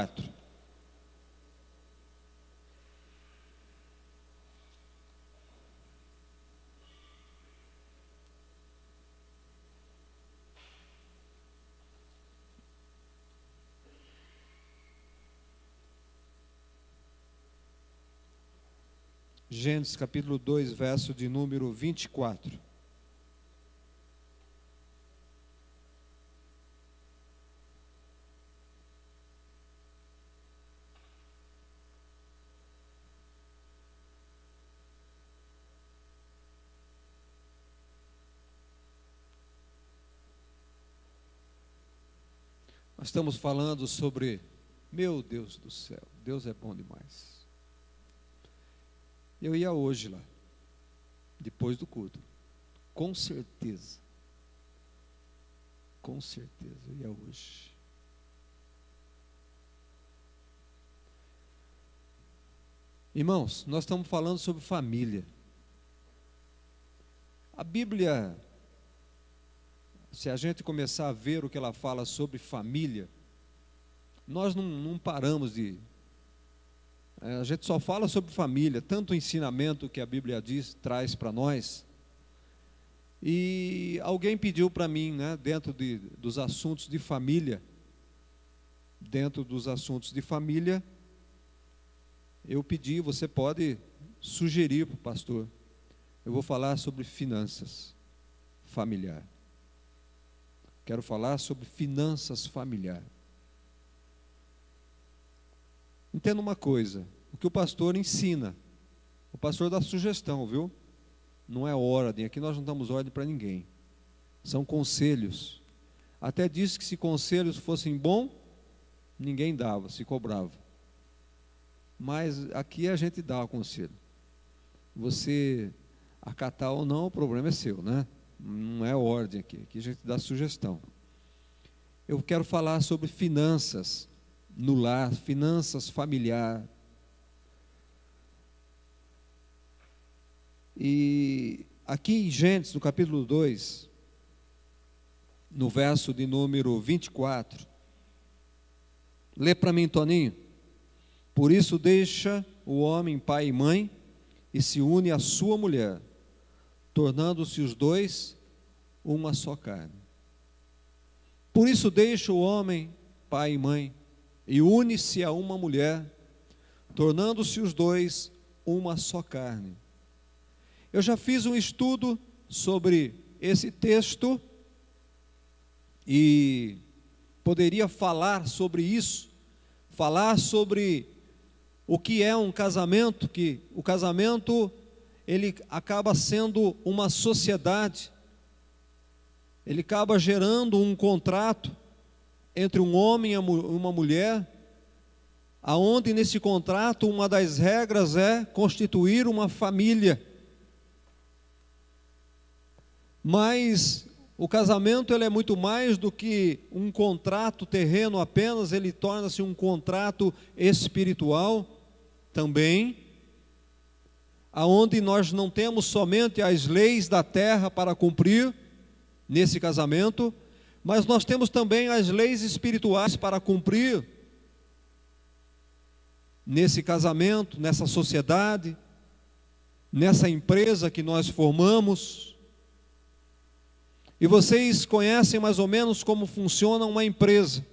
4. Gênesis capítulo 2, verso de número 24. Nós estamos falando sobre, meu Deus do céu, Deus é bom demais. Eu ia hoje lá, depois do culto, com certeza eu ia hoje. Irmãos, nós estamos falando sobre família. A Bíblia, se a gente começar a ver o que ela fala sobre família, nós não paramos de... A gente só fala sobre família, tanto o ensinamento que a Bíblia traz para nós. E alguém pediu para mim, dentro dos assuntos de família, eu pedi, você pode sugerir para o pastor, eu vou falar sobre finanças familiar. Quero falar sobre finanças familiar. Entenda uma coisa, o que o pastor ensina, o pastor dá sugestão, viu? Não é ordem, aqui nós não damos ordem para ninguém. São conselhos. Até disse que se conselhos fossem bons, ninguém dava, se cobrava. Mas aqui a gente dá o conselho. Você acatar ou não, o problema é seu, né? Não é ordem aqui a gente dá sugestão. Eu quero falar sobre finanças no lar, finanças familiar. E aqui em Gênesis, no capítulo 2, no verso de número 24, lê para mim, Toninho. Por isso deixa o homem pai e mãe e se une à sua mulher, tornando-se os dois uma só carne. Por isso deixa o homem pai e mãe e une-se a uma mulher, tornando-se os dois uma só carne. Eu já fiz um estudo sobre esse texto e poderia falar sobre isso, falar sobre o que é um casamento, que o casamento ele acaba sendo uma sociedade, ele acaba gerando um contrato entre um homem e uma mulher, aonde nesse contrato uma das regras é constituir uma família. Mas o casamento ele é muito mais do que um contrato terreno apenas, ele torna-se um contrato espiritual também, aonde nós não temos somente as leis da terra para cumprir nesse casamento, mas nós temos também as leis espirituais para cumprir nesse casamento, nessa sociedade, nessa empresa que nós formamos. E vocês conhecem mais ou menos como funciona uma empresa.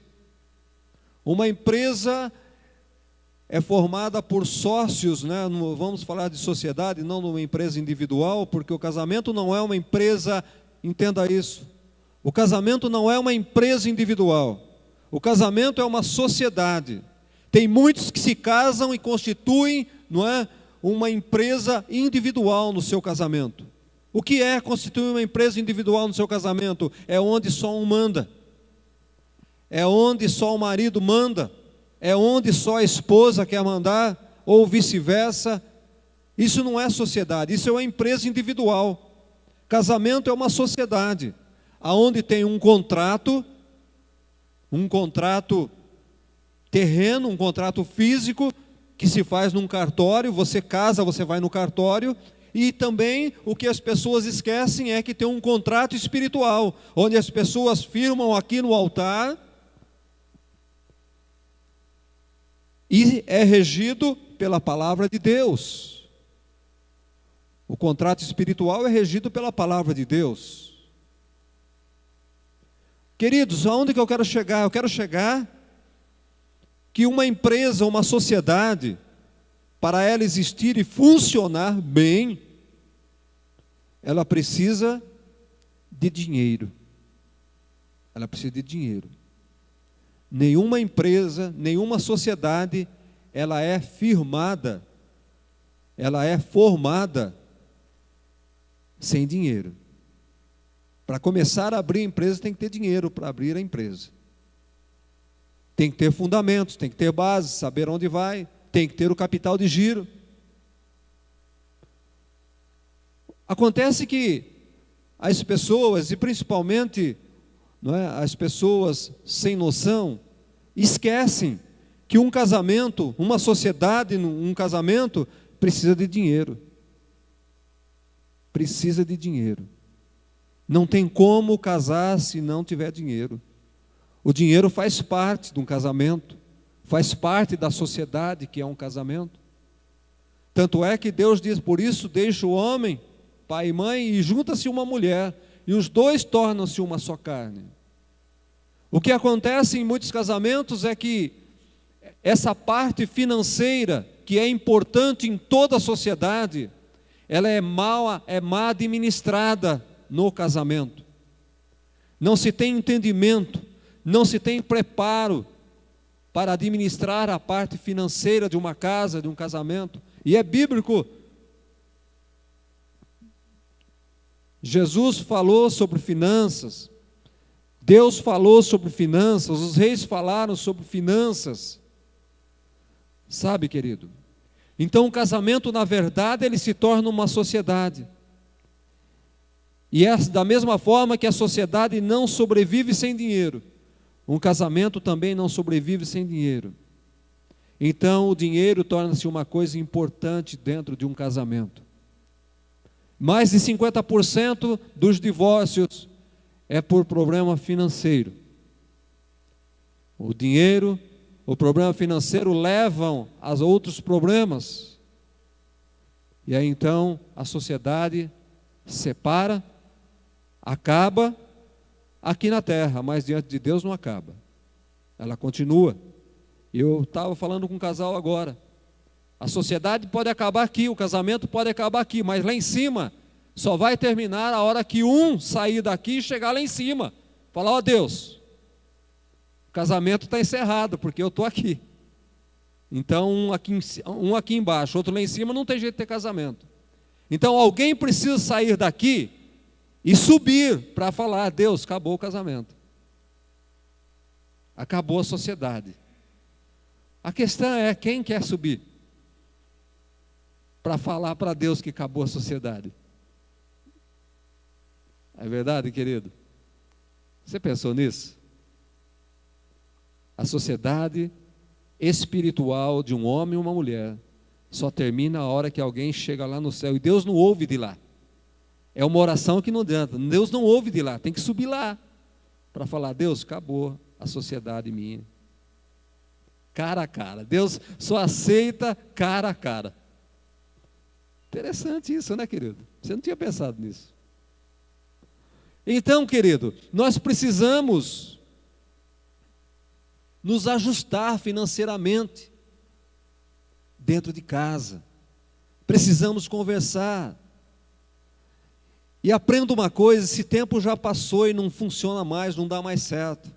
Uma empresa é formada por sócios, vamos falar de sociedade, não de uma empresa individual, porque o casamento não é uma empresa, entenda isso. O casamento não é uma empresa individual. O casamento é uma sociedade. Tem muitos que se casam e constituem, uma empresa individual no seu casamento. O que é constituir uma empresa individual no seu casamento? É onde só um manda. É onde só o marido manda. É onde só a esposa quer mandar, ou vice-versa. Isso não é sociedade, isso é uma empresa individual. Casamento é uma sociedade, aonde tem um contrato terreno, um contrato físico, que se faz num cartório, você casa, você vai no cartório, e também o que as pessoas esquecem é que tem um contrato espiritual, onde as pessoas firmam aqui no altar, e é regido pela palavra de Deus. O contrato espiritual é regido pela palavra de Deus. Queridos, aonde que eu quero chegar? Eu quero chegar que uma empresa, uma sociedade, para ela existir e funcionar bem, ela precisa de dinheiro. Ela precisa de dinheiro. Nenhuma empresa, nenhuma sociedade, ela é firmada, ela é formada sem dinheiro. Para começar a abrir a empresa, tem que ter dinheiro para abrir a empresa. Tem que ter fundamentos, tem que ter base, saber onde vai, tem que ter o capital de giro. Acontece que as pessoas, e principalmente as pessoas sem noção, esquecem que um casamento, uma sociedade, um casamento, precisa de dinheiro. Precisa de dinheiro. Não tem como casar se não tiver dinheiro. O dinheiro faz parte de um casamento, faz parte da sociedade que é um casamento. Tanto é que Deus diz, por isso deixa o homem, pai e mãe, e junta-se uma mulher, e os dois tornam-se uma só carne. O que acontece em muitos casamentos é que essa parte financeira, que é importante em toda a sociedade, ela é má administrada no casamento. Não se tem entendimento, não se tem preparo para administrar a parte financeira de uma casa, de um casamento. E é bíblico. Jesus falou sobre finanças, Deus falou sobre finanças, os reis falaram sobre finanças. Sabe, querido? Então o casamento, na verdade, ele se torna uma sociedade. E é da mesma forma que a sociedade não sobrevive sem dinheiro, um casamento também não sobrevive sem dinheiro. Então o dinheiro torna-se uma coisa importante dentro de um casamento. Mais de 50% dos divórcios é por problema financeiro. O dinheiro, o problema financeiro levam a outros problemas. E aí então a sociedade separa, acaba aqui na terra, mas diante de Deus não acaba. Ela continua. Eu estava falando com um casal agora. A sociedade pode acabar aqui, o casamento pode acabar aqui, mas lá em cima só vai terminar a hora que um sair daqui e chegar lá em cima. Falar, ó Deus, o casamento está encerrado, porque eu estou aqui. Então um aqui embaixo, outro lá em cima, não tem jeito de ter casamento. Então alguém precisa sair daqui e subir para falar, Deus, acabou o casamento. Acabou a sociedade. A questão é, quem quer subir para falar para Deus que acabou a sociedade? É verdade, querido? Você pensou nisso? A sociedade espiritual de um homem e uma mulher só termina a hora que alguém chega lá no céu, e Deus não ouve de lá. É uma oração que não adianta, Deus não ouve de lá, tem que subir lá para falar, Deus, acabou a sociedade minha. Cara a cara, Deus só aceita cara a cara. Interessante isso, né, querido? Você não tinha pensado nisso. Então, querido, nós precisamos nos ajustar financeiramente dentro de casa. Precisamos conversar. E aprenda uma coisa, esse tempo já passou e não funciona mais, não dá mais certo.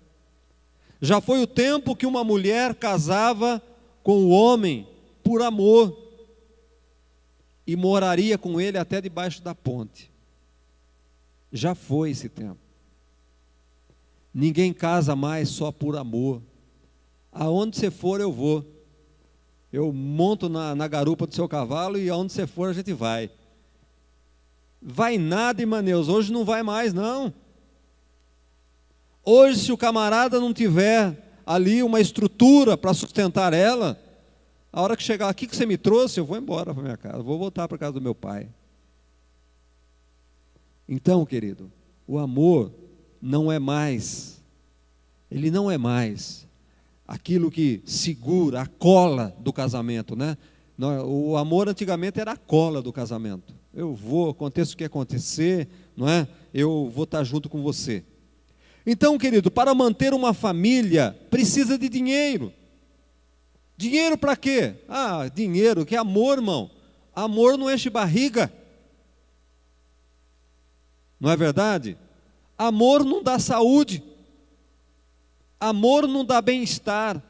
Já foi o tempo que uma mulher casava com o homem por amor e moraria com ele até debaixo da ponte. Já foi esse tempo. Ninguém casa mais só por amor. Aonde você for, eu vou. Eu monto na garupa do seu cavalo e aonde você for, a gente vai. Vai nada, Imaneus, hoje não vai mais, não. Hoje, se o camarada não tiver ali uma estrutura para sustentar ela, a hora que chegar aqui que você me trouxe, eu vou embora para minha casa, vou voltar para a casa do meu pai. Então, querido, o amor não é mais, ele não é mais aquilo que segura, a cola do casamento, né? O amor antigamente era a cola do casamento. Eu vou, aconteça o que acontecer, não é? Eu vou estar junto com você. Então, querido, para manter uma família, precisa de dinheiro. Dinheiro para quê? Dinheiro, que é amor, irmão. Amor não enche barriga. Não é verdade? Amor não dá saúde. Amor não dá bem-estar.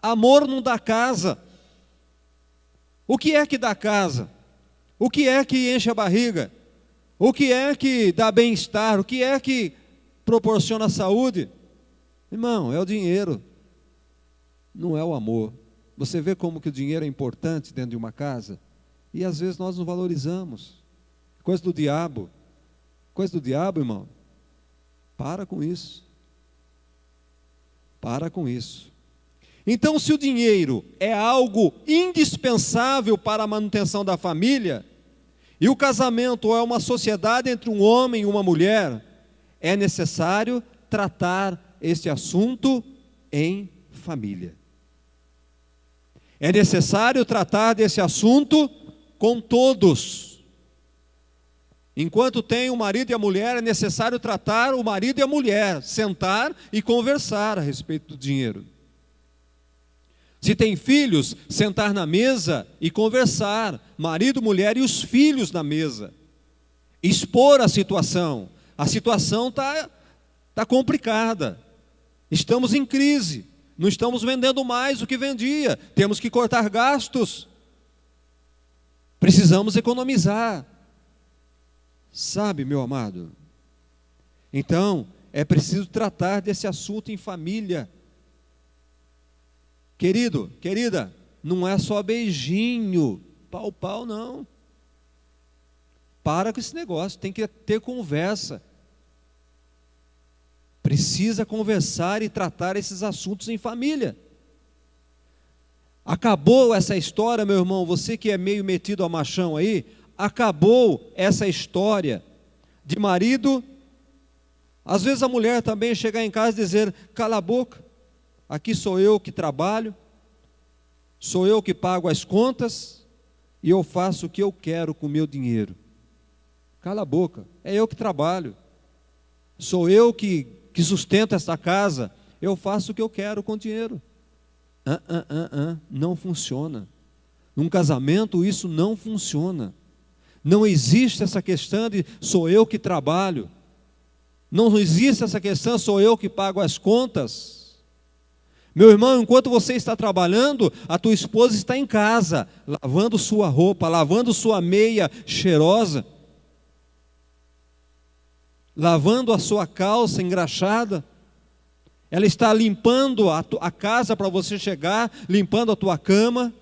Amor não dá casa. O que é que dá casa? O que é que enche a barriga? O que é que dá bem-estar? O que é que proporciona saúde? Irmão, é o dinheiro. Não é o amor. Você vê como que o dinheiro é importante dentro de uma casa? E às vezes nós não valorizamos. Coisa do diabo. Coisa do diabo, irmão. Para com isso. Para com isso. Então, se o dinheiro é algo indispensável para a manutenção da família, e o casamento é uma sociedade entre um homem e uma mulher, é necessário tratar esse assunto em família. É necessário tratar desse assunto com todos. Enquanto tem o marido e a mulher, é necessário tratar o marido e a mulher, sentar e conversar a respeito do dinheiro. Se tem filhos, sentar na mesa e conversar, marido, mulher e os filhos na mesa. Expor a situação. A situação está complicada. Estamos em crise. Não estamos vendendo mais o que vendia. Temos que cortar gastos. Precisamos economizar. Sabe, meu amado? Então, é preciso tratar desse assunto em família. Querido, querida, não é só beijinho, pau, não. Para com esse negócio, tem que ter conversa. Precisa conversar e tratar esses assuntos em família. Acabou essa história, meu irmão, você que é meio metido a machão aí, acabou essa história de marido. Às vezes a mulher também chegar em casa e dizer, cala a boca, aqui sou eu que trabalho, sou eu que pago as contas e eu faço o que eu quero com o meu dinheiro. Cala a boca, é eu que trabalho, sou eu que sustento essa casa, eu faço o que eu quero com o dinheiro. Não funciona. Num casamento isso não funciona. Não existe essa questão de sou eu que trabalho. Não existe essa questão, sou eu que pago as contas. Meu irmão, enquanto você está trabalhando, a tua esposa está em casa, lavando sua roupa, lavando sua meia cheirosa, lavando a sua calça engraxada. Ela está limpando a casa para você chegar, limpando a tua cama,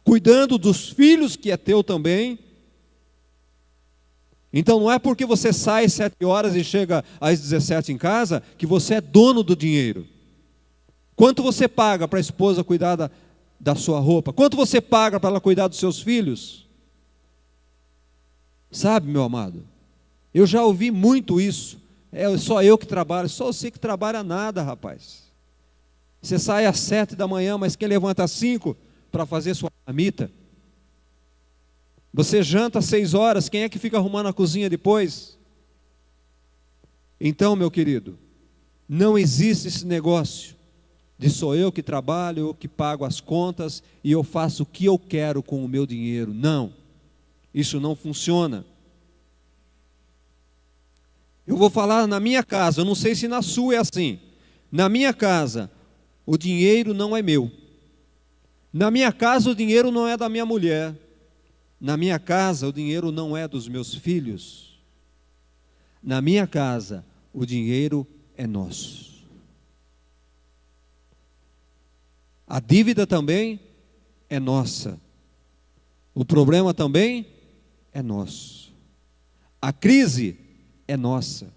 cuidando dos filhos que é teu também. Então não é porque você sai às 7 horas e chega às 17 em casa, que você é dono do dinheiro. Quanto você paga para a esposa cuidar da sua roupa? Quanto você paga para ela cuidar dos seus filhos? Sabe, meu amado, eu já ouvi muito isso. É só eu que trabalho. Só você que trabalha nada, rapaz. Você sai às 7 da manhã, mas quem levanta às 5 para fazer sua marmita? Você janta às 6 horas, quem é que fica arrumando a cozinha depois? Então, meu querido, não existe esse negócio de sou eu que trabalho, eu que pago as contas e eu faço o que eu quero com o meu dinheiro. Não, isso não funciona. Eu vou falar na minha casa, eu não sei se na sua é assim. Na minha casa, o dinheiro não é meu. Na minha casa, o dinheiro não é da minha mulher. Na minha casa, o dinheiro não é dos meus filhos. Na minha casa, o dinheiro é nosso. A dívida também é nossa. O problema também é nosso. A crise é nossa.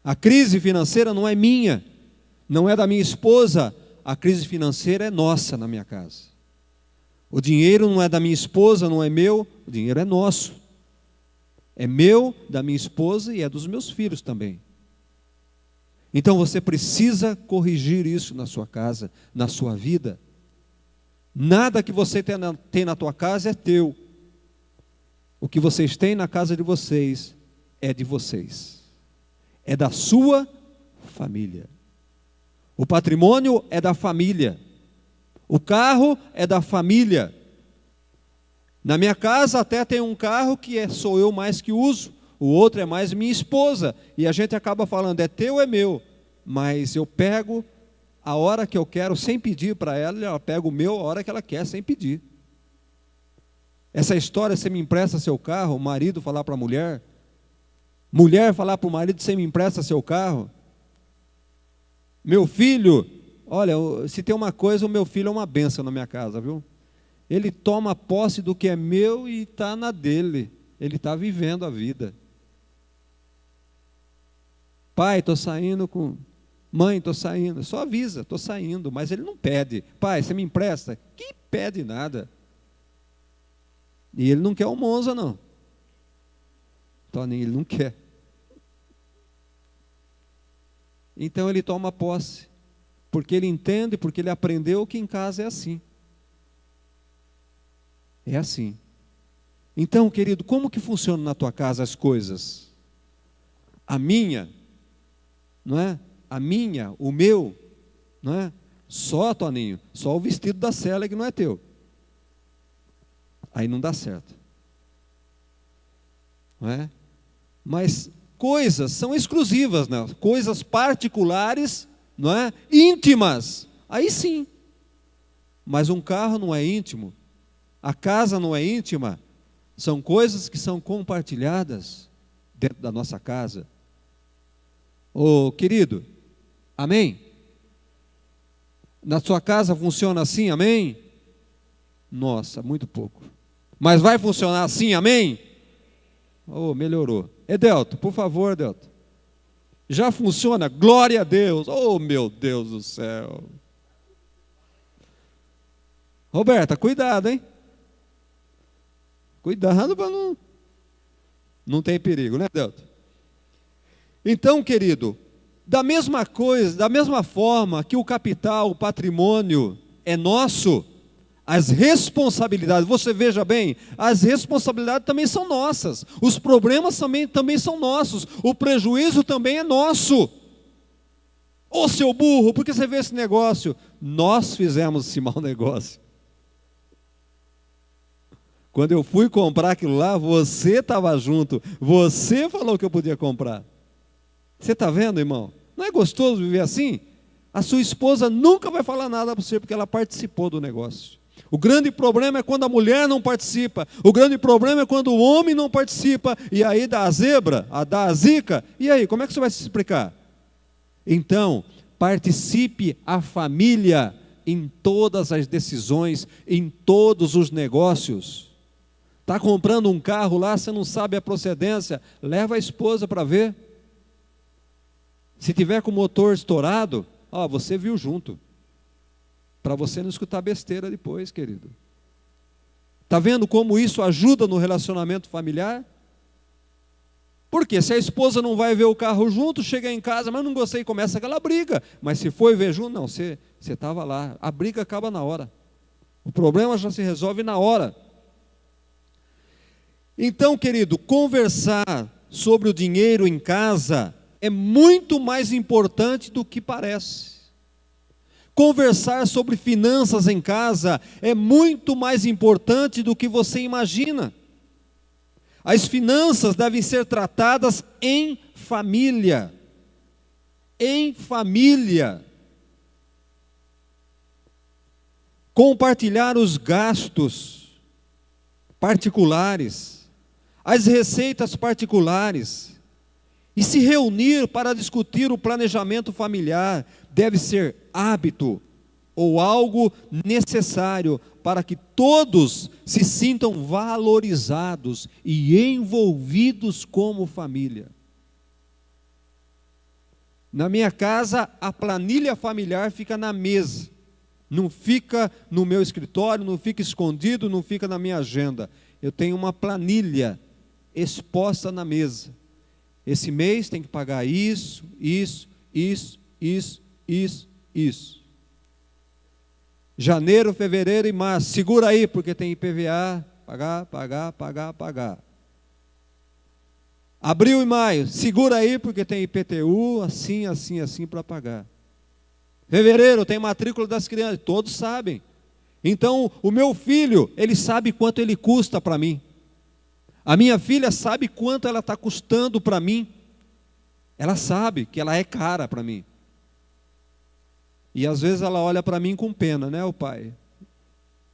A crise financeira não é minha, não é da minha esposa. A crise financeira é nossa na minha casa. O dinheiro não é da minha esposa, não é meu, o dinheiro é nosso. É meu, da minha esposa e é dos meus filhos também. Então você precisa corrigir isso na sua casa, na sua vida. Nada que você tem na tua casa é teu. O que vocês têm na casa de vocês é de vocês. É da sua família. O patrimônio é da família. O carro é da família. Na minha casa até tem um carro que sou eu mais que uso. O outro é mais minha esposa. E a gente acaba falando, é teu ou é meu? Mas eu pego a hora que eu quero sem pedir para ela. Ela pega o meu a hora que ela quer sem pedir. Essa história, você me empresta seu carro, o marido falar para a mulher falar para o marido, você me empresta seu carro. Meu filho, olha, se tem uma coisa, o meu filho é uma bênção na minha casa, viu? Ele toma posse do que é meu e está na dele. Ele está vivendo a vida. Pai, estou saindo com... Mãe, estou saindo. Só avisa, estou saindo. Mas ele não pede. Pai, você me empresta? Que pede nada. E ele não quer o Monza, não. Toninho, ele não quer. Então ele toma posse. Porque ele entende, porque ele aprendeu que em casa é assim. É assim. Então, querido, como que funciona na tua casa as coisas? A minha, não é? A minha, o meu, não é? Só, Toninho, só o vestido da Célia que não é teu. Aí não dá certo. Não é? Mas coisas são exclusivas, né? Coisas particulares, não é? Íntimas. Aí sim. Mas um carro não é íntimo. A casa não é íntima. São coisas que são compartilhadas dentro da nossa casa. Ô, querido, amém? Na sua casa funciona assim, amém? Nossa, muito pouco. Mas vai funcionar assim, amém? Oh, melhorou. Edelto, por favor, Edelto. Já funciona? Glória a Deus. Oh, meu Deus do céu. Roberta, cuidado, hein? Cuidado para não ter perigo, né, Edelto? Então, querido, da mesma coisa, da mesma forma que o capital, o patrimônio é nosso, as responsabilidades, você veja bem, as responsabilidades também são nossas, os problemas também são nossos, o prejuízo também é nosso. Ô seu burro, por que você vê esse negócio? Nós fizemos esse mau negócio. Quando eu fui comprar aquilo lá, você estava junto, você falou que eu podia comprar. Você está vendo, irmão? Não é gostoso viver assim? A sua esposa nunca vai falar nada para você, porque ela participou do negócio. O grande problema é quando a mulher não participa. O grande problema é quando o homem não participa. E aí dá a zebra, dá a zica. E aí, como é que você vai se explicar? Então, participe a família em todas as decisões, em todos os negócios. Está comprando um carro lá, você não sabe a procedência, leva a esposa para ver. Se tiver com o motor estourado, você viu junto. Para você não escutar besteira depois, querido. Está vendo como isso ajuda no relacionamento familiar? Porque se a esposa não vai ver o carro junto, chega em casa, mas não gostei, começa aquela briga. Mas se foi ver junto, não, você estava lá. A briga acaba na hora. O problema já se resolve na hora. Então, querido, conversar sobre o dinheiro em casa é muito mais importante do que parece. Conversar sobre finanças em casa é muito mais importante do que você imagina. As finanças devem ser tratadas em família. Em família. Compartilhar os gastos particulares, as receitas particulares. E se reunir para discutir o planejamento familiar deve ser hábito ou algo necessário para que todos se sintam valorizados e envolvidos como família. Na minha casa, a planilha familiar fica na mesa, não fica no meu escritório, não fica escondido, não fica na minha agenda. Eu tenho uma planilha exposta na mesa. Esse mês tem que pagar isso, isso isso. Janeiro, fevereiro e março, segura aí, porque tem IPVA, pagar. Abril e maio, segura aí, porque tem IPTU, assim para pagar. Fevereiro, tem matrícula das crianças, todos sabem. Então, o meu filho, ele sabe quanto ele custa para mim. A minha filha sabe quanto ela está custando para mim. Ela sabe que ela é cara para mim. E às vezes ela olha para mim com pena, né, o pai?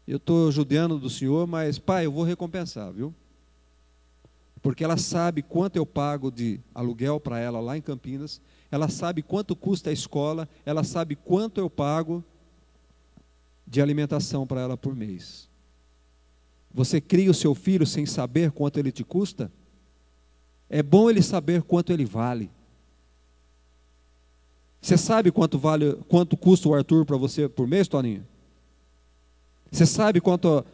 Eu estou judiando do senhor, mas pai, eu vou recompensar, viu? Porque ela sabe quanto eu pago de aluguel para ela lá em Campinas, ela sabe quanto custa a escola, ela sabe quanto eu pago de alimentação para ela por mês. Você cria o seu filho sem saber quanto ele te custa? É bom ele saber quanto ele vale. Você sabe quanto custa o Arthur para você por mês, Toninho? Você sabe quanto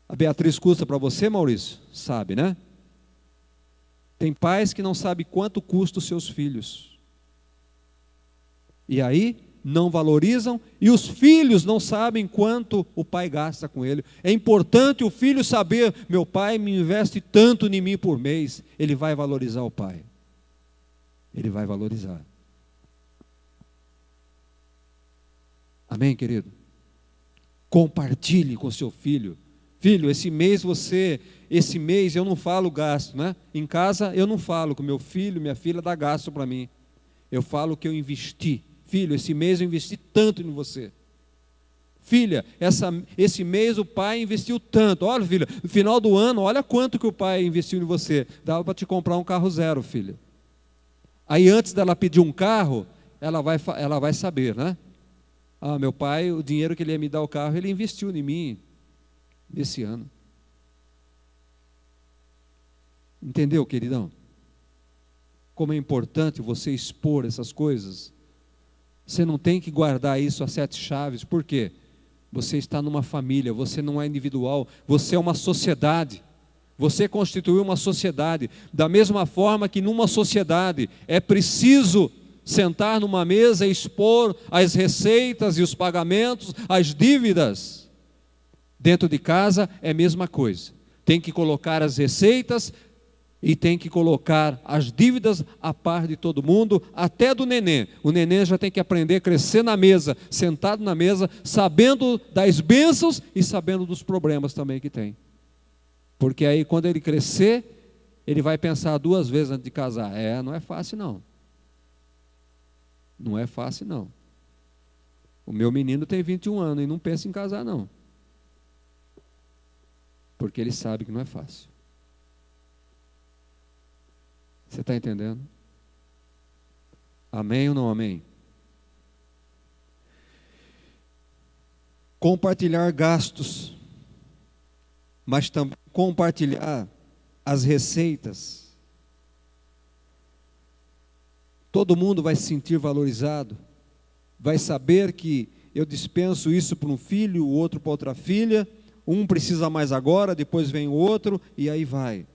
a Beatriz custa para você, Maurício? Sabe, né? Tem pais que não sabem quanto custa os seus filhos. E aí, não valorizam, e os filhos não sabem quanto o pai gasta com ele. É importante o filho saber, meu pai me investe tanto em mim por mês. Ele vai valorizar o pai. Ele vai valorizar. Amém, querido? Compartilhe com seu filho. Filho, esse mês eu não falo gasto, né? Em casa eu não falo com meu filho, minha filha dá gasto para mim. Eu falo que eu investi. Filho, esse mês eu investi tanto em você. Filha, esse mês o pai investiu tanto. Olha, filha, no final do ano, olha quanto que o pai investiu em você. Dava para te comprar um carro zero, filha. Aí antes dela pedir um carro, ela vai saber, né? Ah, meu pai, o dinheiro que ele ia me dar o carro, ele investiu em mim esse ano. Entendeu, queridão? Como é importante você expor essas coisas. Você não tem que guardar isso a 7 chaves. Por quê? Você está numa família, você não é individual, você é uma sociedade. Você constituiu uma sociedade. Da mesma forma que numa sociedade é preciso sentar numa mesa e expor as receitas e os pagamentos, as dívidas. Dentro de casa é a mesma coisa. Tem que colocar as receitas e tem que colocar as dívidas a par de todo mundo, até do neném. O neném já tem que aprender a crescer na mesa, sentado na mesa, sabendo das bênçãos e sabendo dos problemas também que tem. Porque aí quando ele crescer, ele vai pensar 2 vezes antes de casar. Não é fácil não. Não é fácil não. O meu menino tem 21 anos e não pensa em casar não. Porque ele sabe que não é fácil. Você está entendendo? Amém ou não amém? Compartilhar gastos, mas também compartilhar as receitas. Todo mundo vai se sentir valorizado, vai saber que eu dispenso isso para um filho, o outro para outra filha, um precisa mais agora, depois vem o outro, e aí vai.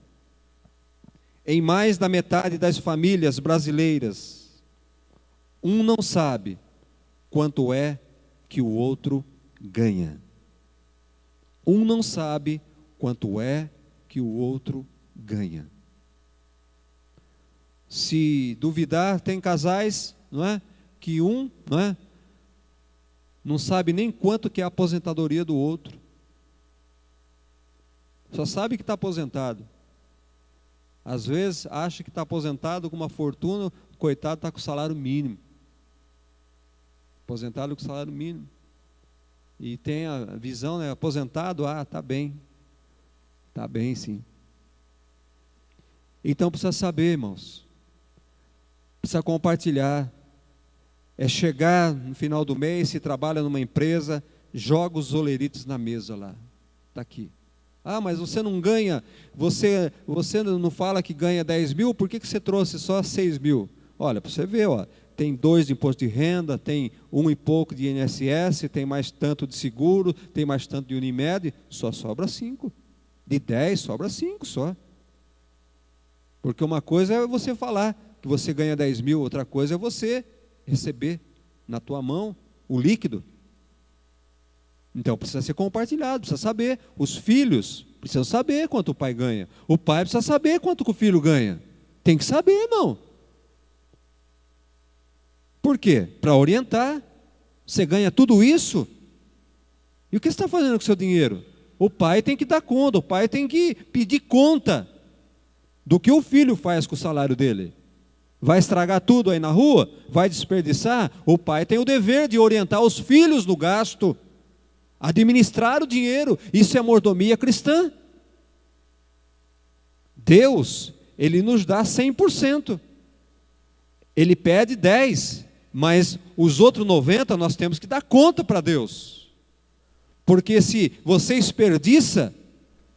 Em mais da metade das famílias brasileiras, um não sabe quanto é que o outro ganha. Um não sabe quanto é que o outro ganha. Se duvidar, tem casais, não é? Que um, não é? Não sabe nem quanto que é a aposentadoria do outro. Só sabe que está aposentado. Às vezes acha que está aposentado com uma fortuna, coitado está com salário mínimo. Aposentado com salário mínimo. E tem a visão, né? Aposentado, está bem. Está bem sim. Então precisa saber, irmãos. Precisa compartilhar. É chegar no final do mês, se trabalha numa empresa, joga os olerites na mesa lá. Está aqui. Ah, mas você não ganha, você não fala que ganha 10 mil, por que você trouxe só 6 mil? Olha, para você ver, tem 2 de imposto de renda, tem 1 e pouco de INSS, tem mais tanto de seguro, tem mais tanto de Unimed, só sobra 5. De 10 sobra 5 só. Porque uma coisa é você falar que que você ganha 10 mil, outra coisa é você receber na tua mão o líquido. Então precisa ser compartilhado, precisa saber. Os filhos precisam saber quanto o pai ganha. O pai precisa saber quanto que o filho ganha. Tem que saber, irmão. Por quê? Para orientar. Você ganha tudo isso? E o que você está fazendo com o seu dinheiro? O pai tem que dar conta, o pai tem que pedir conta do que o filho faz com o salário dele. Vai estragar tudo aí na rua? Vai desperdiçar? O pai tem o dever de orientar os filhos no gasto, administrar o dinheiro. Isso é mordomia cristã. Deus, Ele nos dá 100%. Ele pede 10%, mas os outros 90% nós temos que dar conta para Deus. Porque se você desperdiça,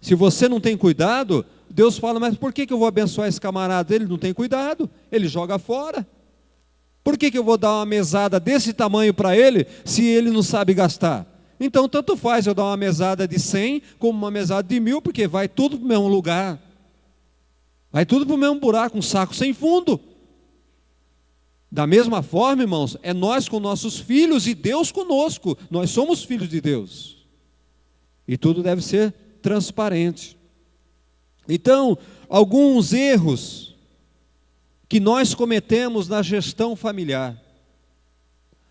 se você não tem cuidado, Deus fala, mas por que eu vou abençoar esse camarada? Ele não tem cuidado, ele joga fora. Por que eu vou dar uma mesada desse tamanho para ele, se ele não sabe gastar? Então tanto faz eu dar uma mesada de 100, como uma mesada de 1000, porque vai tudo para o mesmo lugar. Vai tudo para o mesmo buraco, um saco sem fundo. Da mesma forma, irmãos, é nós com nossos filhos e Deus conosco. Nós somos filhos de Deus. E tudo deve ser transparente. Então, alguns erros que nós cometemos na gestão familiar.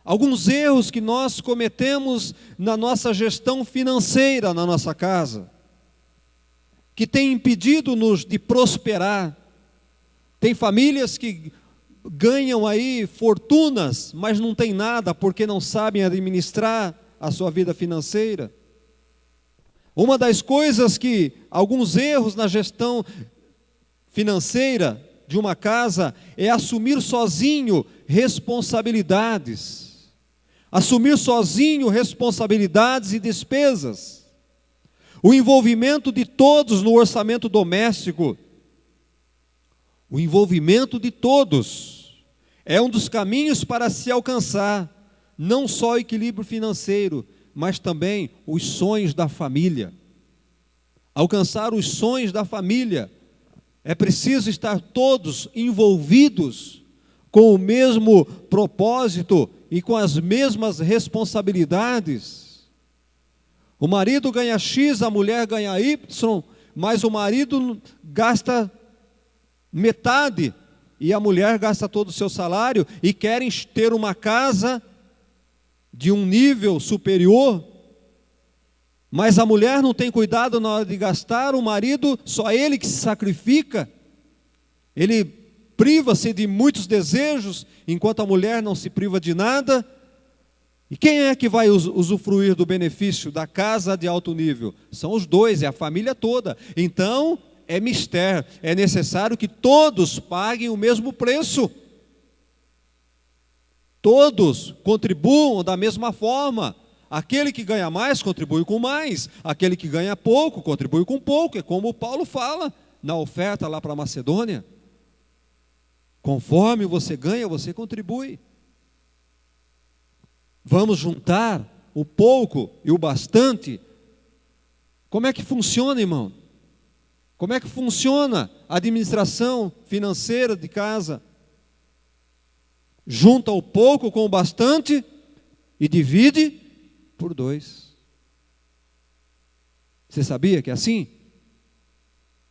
Alguns erros que nós cometemos na nossa gestão financeira na nossa casa, que tem impedido-nos de prosperar. Tem famílias que ganham aí fortunas, mas não tem nada porque não sabem administrar a sua vida financeira. Uma das coisas que, alguns erros na gestão financeira de uma casa, é assumir sozinho responsabilidades. Assumir sozinho responsabilidades e despesas. O envolvimento de todos no orçamento doméstico. O envolvimento de todos é um dos caminhos para se alcançar não só o equilíbrio financeiro, mas também os sonhos da família. Alcançar os sonhos da família, é preciso estar todos envolvidos com o mesmo propósito e com as mesmas responsabilidades. O marido ganha X, a mulher ganha Y, mas o marido gasta metade e a mulher gasta todo o seu salário e querem ter uma casa de um nível superior, mas a mulher não tem cuidado na hora de gastar, o marido, só ele que se sacrifica, ele priva-se de muitos desejos, enquanto a mulher não se priva de nada. E quem é que vai usufruir do benefício da casa de alto nível? São os dois, é a família toda. Então, é mister, é necessário que todos paguem o mesmo preço. Todos contribuam da mesma forma. Aquele que ganha mais, contribui com mais. Aquele que ganha pouco, contribui com pouco. É como Paulo fala na oferta lá para a Macedônia. Conforme você ganha, você contribui. Vamos juntar o pouco e o bastante. Como é que funciona, irmão? Como é que funciona a administração financeira de casa? Junta o pouco com o bastante e divide por 2. Você sabia que é assim?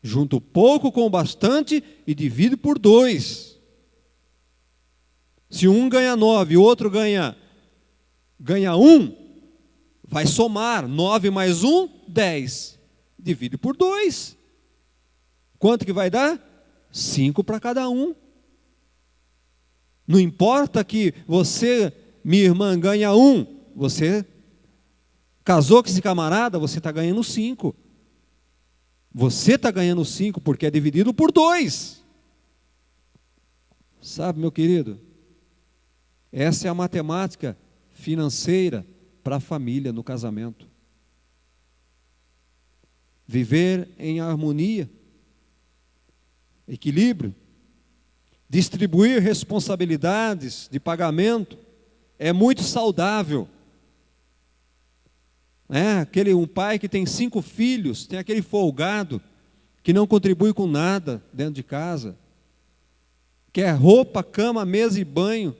Junta o pouco com o bastante e divide por 2. Se um ganha 9 e o outro ganha 1, vai somar 9 mais 1, 10. Divide por 2. Quanto que vai dar? 5 para cada um. Não importa que você, minha irmã, ganha 1, você casou com esse camarada, você está ganhando 5. Você está ganhando 5 porque é dividido por 2. Sabe, meu querido? Essa é a matemática financeira para a família no casamento. Viver em harmonia, equilíbrio, distribuir responsabilidades de pagamento é muito saudável. Um pai que tem 5 filhos, tem aquele folgado que não contribui com nada dentro de casa. quer roupa, cama, mesa e banho,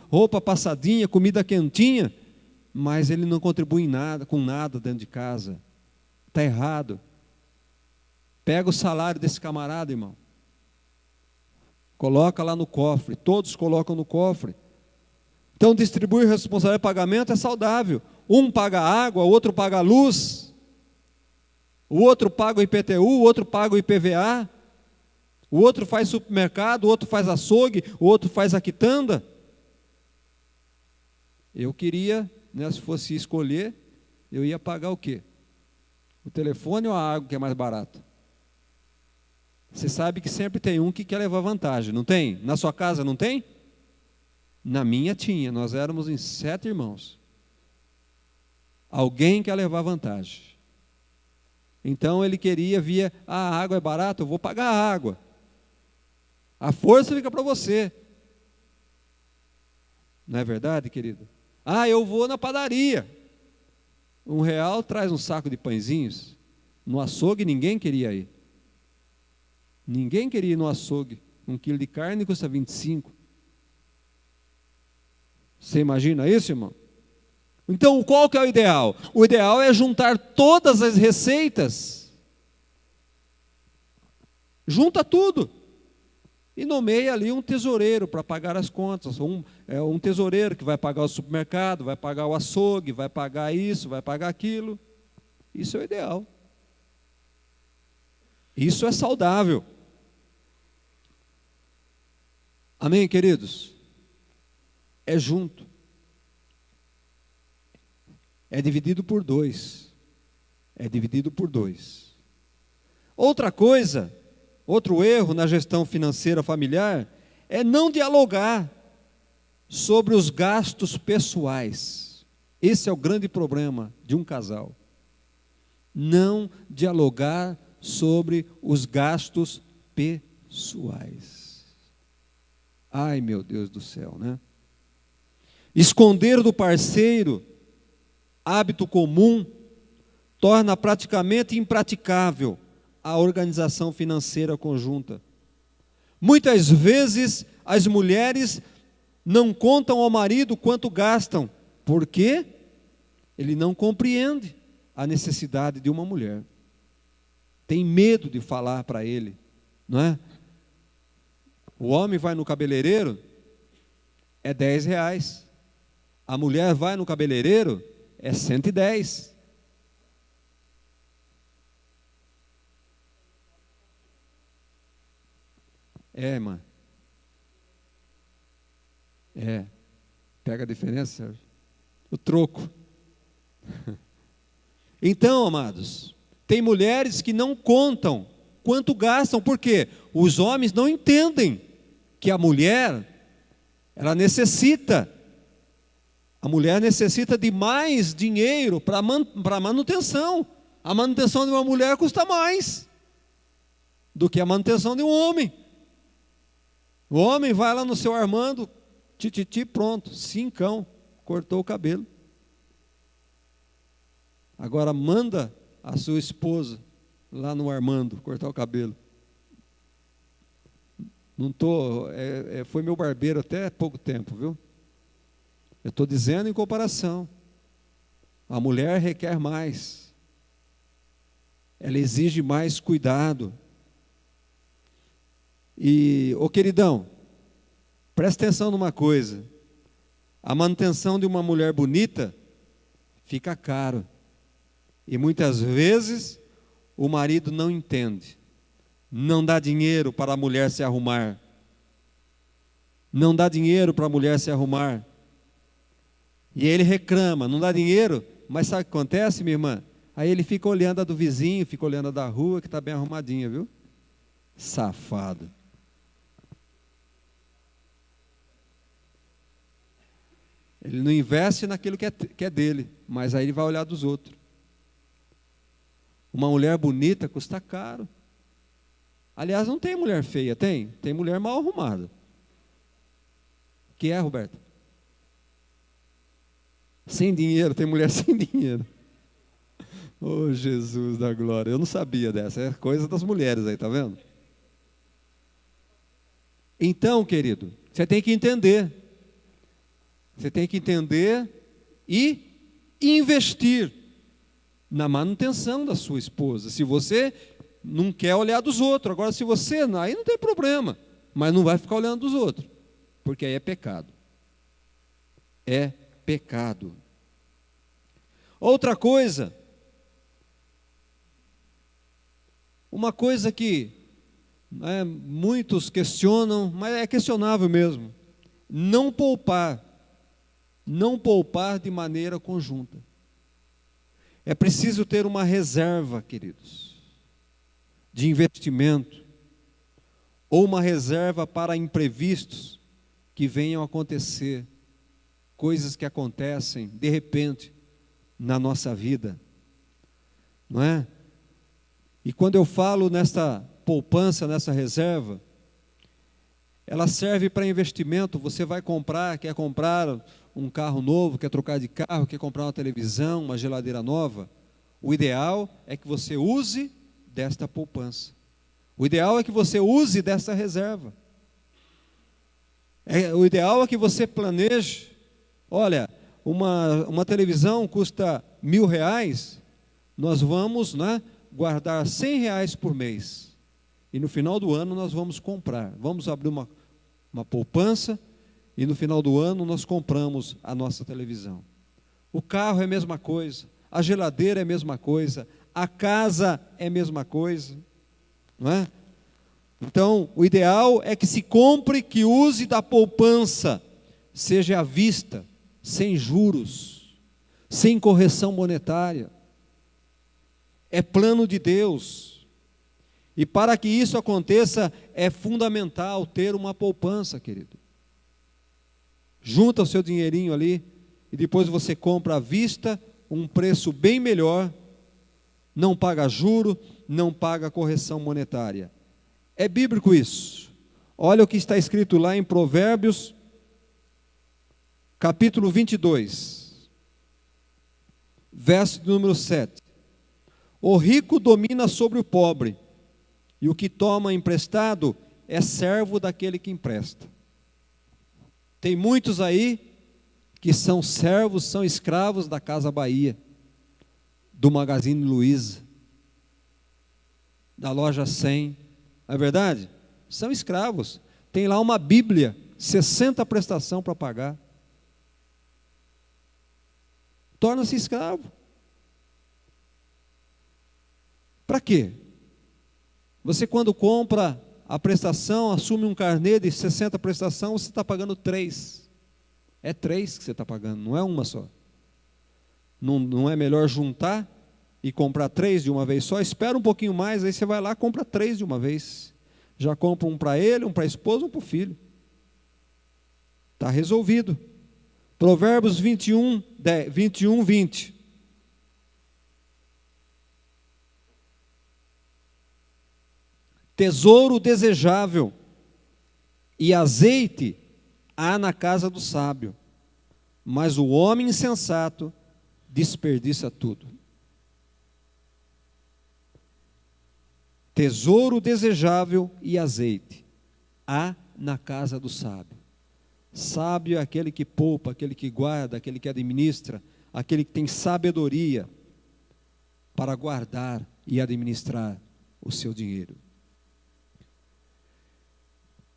roupa passadinha, comida quentinha, mas ele não contribui em nada, com nada dentro de casa. Está errado. Pega o salário desse camarada, irmão. Coloca lá no cofre. Todos colocam no cofre. Então, distribuir responsabilidade de pagamento é saudável. Um paga a água, o outro paga a luz, o outro paga o IPTU, o outro paga o IPVA, o outro faz supermercado, o outro faz açougue, o outro faz a quitanda. Eu queria, né, se fosse escolher, eu ia pagar o quê? O telefone ou a água, que é mais barato? Você sabe que sempre tem um que quer levar vantagem, não tem? Na sua casa não tem? Na minha tinha, nós éramos em 7 irmãos. Alguém quer levar vantagem. Então ele queria, via, a água é barata, eu vou pagar a água. A força fica para você. Não é verdade, querido? Eu vou na padaria. R$1 traz um saco de pãezinhos. No açougue ninguém queria ir. Ninguém queria ir no açougue. 1 quilo de carne custa 25. Você imagina isso, irmão? Então, qual que é o ideal? O ideal é juntar todas as receitas. Junta tudo. E nomeia ali um tesoureiro para pagar as contas. Um tesoureiro que vai pagar o supermercado, vai pagar o açougue, vai pagar isso, vai pagar aquilo. Isso é o ideal. Isso é saudável. Amém, queridos? É junto. É dividido por 2. É dividido por 2. Outra coisa, outro erro na gestão financeira familiar é não dialogar sobre os gastos pessoais. Esse é o grande problema de um casal. Não dialogar sobre os gastos pessoais. Ai, meu Deus do céu, né? Esconder do parceiro hábito comum torna praticamente impraticável a organização financeira conjunta. Muitas vezes as mulheres não contam ao marido quanto gastam, porque ele não compreende a necessidade de uma mulher. Tem medo de falar para ele, não é? O homem vai no cabeleireiro, é R$10. A mulher vai no cabeleireiro, é 110. Irmã. Pega a diferença, Sérgio? O troco. Então, amados, tem mulheres que não contam quanto gastam, porque os homens não entendem que a mulher, ela necessita. A mulher necessita de mais dinheiro para manutenção. A manutenção de uma mulher custa mais do que a manutenção de um homem. O homem vai lá no seu Armando, pronto, 5, cortou o cabelo. Agora manda a sua esposa lá no Armando cortar o cabelo. Foi meu barbeiro até pouco tempo, viu? Eu estou dizendo em comparação. A mulher requer mais. Ela exige mais cuidado. E, queridão, presta atenção numa coisa. A manutenção de uma mulher bonita fica caro. E muitas vezes o marido não entende. Não dá dinheiro para a mulher se arrumar. Não dá dinheiro para a mulher se arrumar. E ele reclama, não dá dinheiro, mas sabe o que acontece, minha irmã? Aí ele fica olhando a do vizinho, fica olhando a da rua, que está bem arrumadinha, viu? Safado. Ele não investe naquilo que é dele, mas aí ele vai olhar dos outros. Uma mulher bonita custa caro. Aliás, não tem mulher feia, tem? Tem mulher mal arrumada. Que é, Roberto? Sem dinheiro, tem mulher sem dinheiro. Oh, Jesus da glória, eu não sabia dessa, é coisa das mulheres aí, tá vendo? Então, querido, você tem que entender. Você tem que entender e investir na manutenção da sua esposa. Se você não quer olhar dos outros, agora se você, aí não tem problema, mas não vai ficar olhando dos outros, porque aí é pecado. É pecado. Outra coisa, uma coisa que muitos questionam, mas é questionável mesmo, não poupar de maneira conjunta. É preciso ter uma reserva, queridos, de investimento, ou uma reserva para imprevistos que venham a acontecer, coisas que acontecem de repente na nossa vida, não é? E quando eu falo nessa poupança, nessa reserva, ela serve para investimento. Você vai comprar, quer comprar um carro novo, quer trocar de carro, quer comprar uma televisão, uma geladeira nova. O ideal é que você use desta poupança. O ideal é que você use dessa reserva. O ideal é que você planeje. Olha, uma televisão custa R$1.000, nós vamos guardar R$100 por mês. E no final do ano nós vamos comprar. Vamos abrir uma poupança e no final do ano nós compramos a nossa televisão. O carro é a mesma coisa, a geladeira é a mesma coisa, a casa é a mesma coisa, não é? Então, o ideal é que se compre, que use da poupança, seja à vista, sem juros, sem correção monetária. É plano de Deus. E para que isso aconteça, é fundamental ter uma poupança, querido. Junta o seu dinheirinho ali, e depois você compra à vista, um preço bem melhor, não paga juro, não paga correção monetária. É bíblico isso. Olha o que está escrito lá em Provérbios, capítulo 22, verso número 7. O rico domina sobre o pobre, e o que toma emprestado é servo daquele que empresta. Tem muitos aí que são servos, são escravos da Casa Bahia, do Magazine Luiza, da Loja 100. Não é verdade? São escravos. Tem lá uma Bíblia, 60 prestação para pagar. Torna-se escravo. Para quê? Você, quando compra a prestação, assume um carnê de 60 prestação, você está pagando 3. É 3 que você está pagando, não é uma só. Não é melhor juntar e comprar 3 de uma vez só? Espera um pouquinho mais, aí você vai lá e compra 3 de uma vez. Já compra um para ele, um para a esposa, um para o filho. Está resolvido. Provérbios 21, 20. Tesouro desejável e azeite há na casa do sábio, mas o homem insensato desperdiça tudo. Tesouro desejável e azeite há na casa do sábio. Sábio é aquele que poupa, aquele que guarda, aquele que administra, aquele que tem sabedoria para guardar e administrar o seu dinheiro.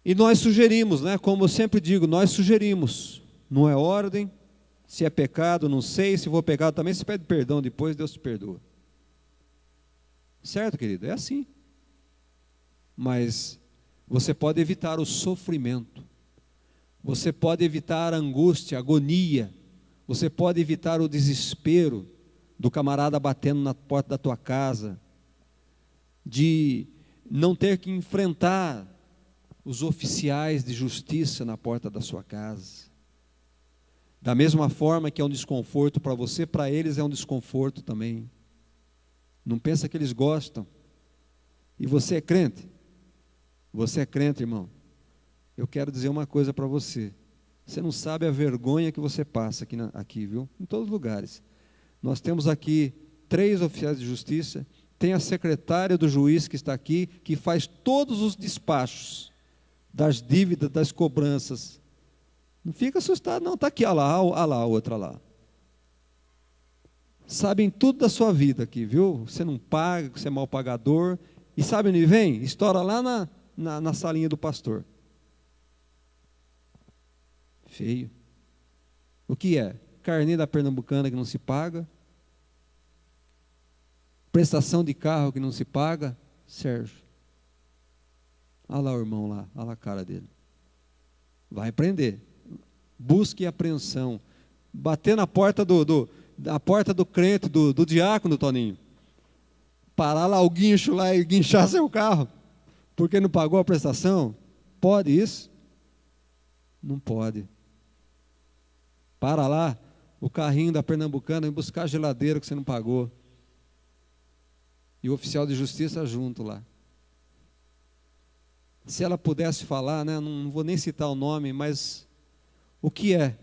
E nós sugerimos, como eu sempre digo, nós sugerimos, não é ordem, se é pecado, não sei, se for pecado também, se pede perdão depois, Deus te perdoa. Certo, querido? É assim. Mas você pode evitar o sofrimento, você pode evitar a angústia, a agonia, você pode evitar o desespero do camarada batendo na porta da tua casa, de não ter que enfrentar os oficiais de justiça na porta da sua casa. Da mesma forma que é um desconforto para você, para eles é um desconforto também. Não pensa que eles gostam. E você é crente? Você é crente, irmão? Eu quero dizer uma coisa para você. Você não sabe a vergonha que você passa aqui, viu? Em todos os lugares. Nós temos aqui 3 oficiais de justiça, tem a secretária do juiz que está aqui, que faz todos os despachos das dívidas, das cobranças. Não fica assustado, não. Está aqui, olha lá, a outra lá. Sabem tudo da sua vida aqui, viu? Você não paga, você é mal pagador. E sabe onde vem? Estoura lá na salinha do pastor. Feio. O que é? Carnê da Pernambucana que não se paga. Prestação de carro que não se paga. Sérgio. Olha lá o irmão lá, olha lá a cara dele. Vai prender. Busque apreensão. Bater na porta da porta do crente, do diácono, Toninho. Parar lá o guincho lá e guinchar seu carro, porque não pagou a prestação. Pode isso? Não pode. Para lá o carrinho da Pernambucana e buscar a geladeira que você não pagou. E o oficial de justiça junto lá. Se ela pudesse falar, né, não vou nem citar o nome, mas o que é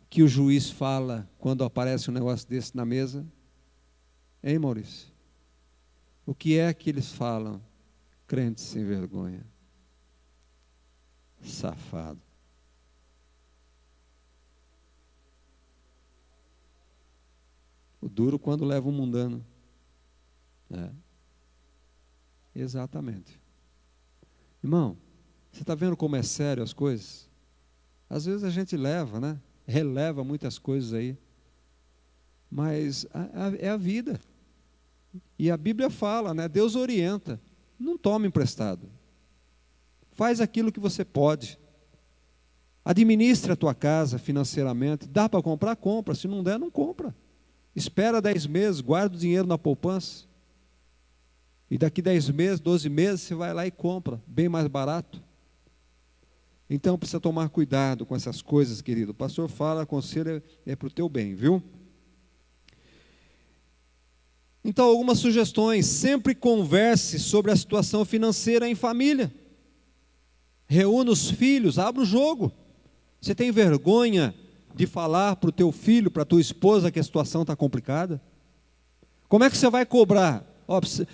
que o juiz fala quando aparece um negócio desse na mesa? Hein, Maurício? O que é que eles falam? Crente sem vergonha. Safado. O duro quando leva um mundano. É. Exatamente. Irmão, você está vendo como é sério as coisas? Às vezes a gente leva, né? Releva muitas coisas aí. Mas é a vida. E a Bíblia fala, né? Deus orienta. Não tome emprestado. Faz aquilo que você pode. Administra a tua casa financeiramente. Dá para comprar? Compra. Se não der, não compra. Espera 10 meses, guarda o dinheiro na poupança. E daqui 10 meses, 12 meses, você vai lá e compra, bem mais barato. Então precisa tomar cuidado com essas coisas, querido. O pastor fala, conselho é para o teu bem, viu? Então, algumas sugestões. Sempre converse sobre a situação financeira em família. Reúna os filhos, abra o jogo. Você tem vergonha de falar para o teu filho, para a tua esposa que a situação está complicada? Como é que você vai cobrar?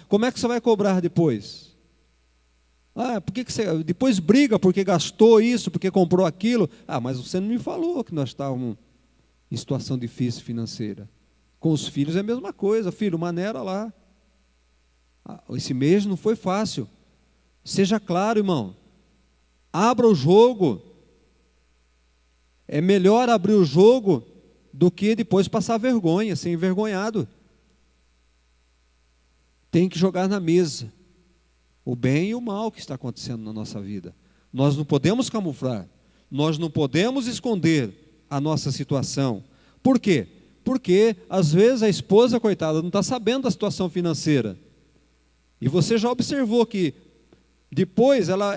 Como é que você vai cobrar depois? Por que você depois briga porque gastou isso, porque comprou aquilo? Mas você não me falou que nós estávamos em situação difícil financeira. Com os filhos é a mesma coisa. Filho, maneira lá. Esse mês não foi fácil. Seja claro, irmão. Abra o jogo. É melhor abrir o jogo do que depois passar vergonha, ser envergonhado. Tem que jogar na mesa o bem e o mal que está acontecendo na nossa vida. Nós não podemos camuflar, nós não podemos esconder a nossa situação. Por quê? Porque às vezes a esposa, coitada, não está sabendo da situação financeira. E você já observou que depois ela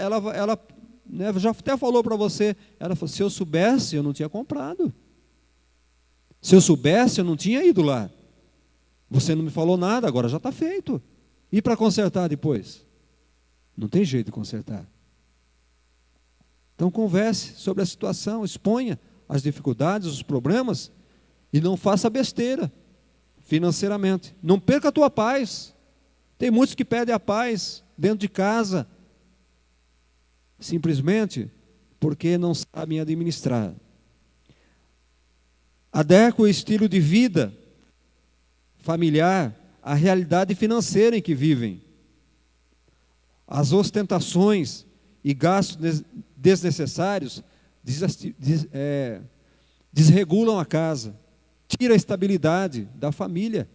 né, já até falou para você, ela falou, se eu soubesse, eu não tinha comprado. Se eu soubesse, eu não tinha ido lá. Você não me falou nada, agora já está feito. E para consertar depois? Não tem jeito de consertar. Então converse sobre a situação, exponha as dificuldades, os problemas, e não faça besteira financeiramente. Não perca a tua paz. Tem muitos que perdem a paz dentro de casa, simplesmente porque não sabem administrar. Adeque o estilo de vida familiar à realidade financeira em que vivem. As ostentações e gastos desnecessários desregulam a casa, tira a estabilidade da família.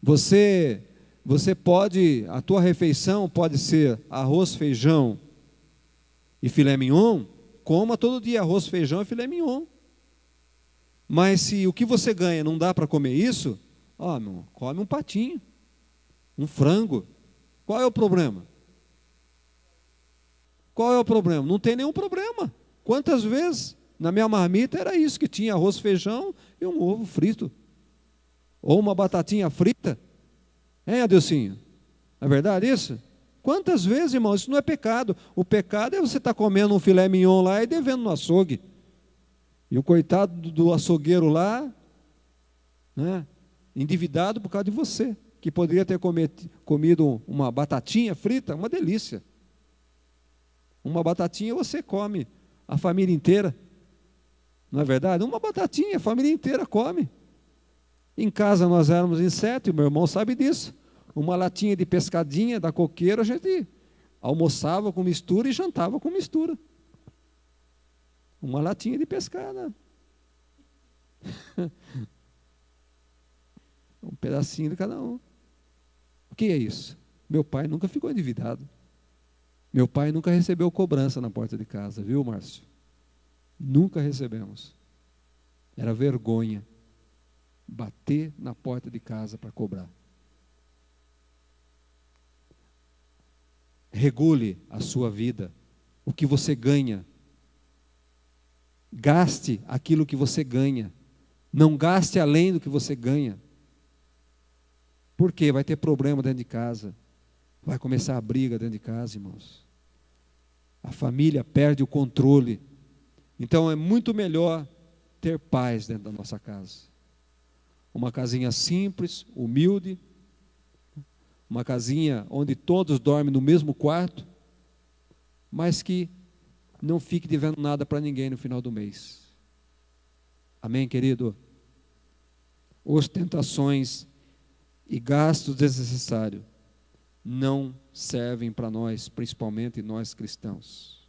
Você pode, a tua refeição pode ser arroz, feijão e filé mignon, coma todo dia arroz, feijão e filé mignon. Mas se o que você ganha não dá para comer isso, meu irmão, come um patinho, um frango. Qual é o problema? Qual é o problema? Não tem nenhum problema. Quantas vezes na minha marmita era isso que tinha, arroz, feijão e um ovo frito. Ou uma batatinha frita. Hein, Adilcinho? Não é verdade isso? Quantas vezes, irmão, isso não é pecado. O pecado é você estar comendo um filé mignon lá e devendo no açougue. E o coitado do açougueiro lá, né, endividado por causa de você, que poderia ter comido uma batatinha frita, uma delícia. Uma batatinha você come a família inteira. Não é verdade? Uma batatinha, a família inteira come. Em casa nós éramos em 7, o meu irmão sabe disso. Uma latinha de pescadinha da coqueira, a gente almoçava com mistura e jantava com mistura. Uma latinha de pescada. Um pedacinho de cada um. O que é isso? Meu pai nunca ficou endividado. Meu pai nunca recebeu cobrança na porta de casa, viu, Márcio? Nunca recebemos. Era vergonha bater na porta de casa para cobrar. Regule a sua vida, o que você ganha. Gaste aquilo que você ganha. Não gaste além do que você ganha. Por quê? Vai ter problema dentro de casa. Vai começar a briga dentro de casa, irmãos. A família perde o controle. Então é muito melhor ter paz dentro da nossa casa. Uma casinha simples, humilde, uma casinha onde todos dormem no mesmo quarto, mas que não fique devendo nada para ninguém no final do mês. Amém, querido? Ostentações e gastos desnecessários não servem para nós, principalmente nós cristãos.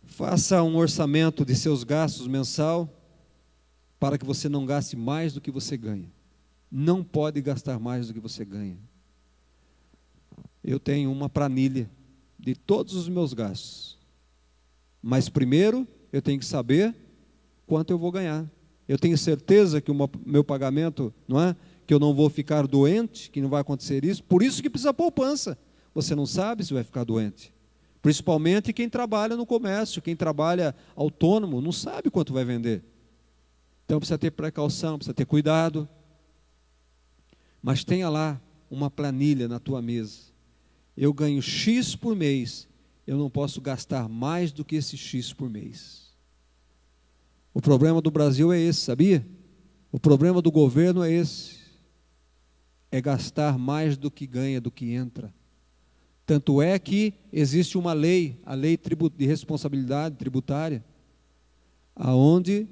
Faça um orçamento de seus gastos mensal para que você não gaste mais do que você ganha. Não pode gastar mais do que você ganha. Eu tenho uma planilha de todos os meus gastos. Mas primeiro eu tenho que saber quanto eu vou ganhar. Eu tenho certeza que o meu pagamento, não é? Que eu não vou ficar doente, que não vai acontecer isso. Por isso que precisa poupança. Você não sabe se vai ficar doente. Principalmente quem trabalha no comércio, quem trabalha autônomo, não sabe quanto vai vender. Então precisa ter precaução, precisa ter cuidado. Mas tenha lá uma planilha na tua mesa. Eu ganho X por mês, eu não posso gastar mais do que esse X por mês. O problema do Brasil é esse, sabia? O problema do governo é esse. É gastar mais do que ganha, do que entra. Tanto é que existe uma lei, a lei de responsabilidade tributária, aonde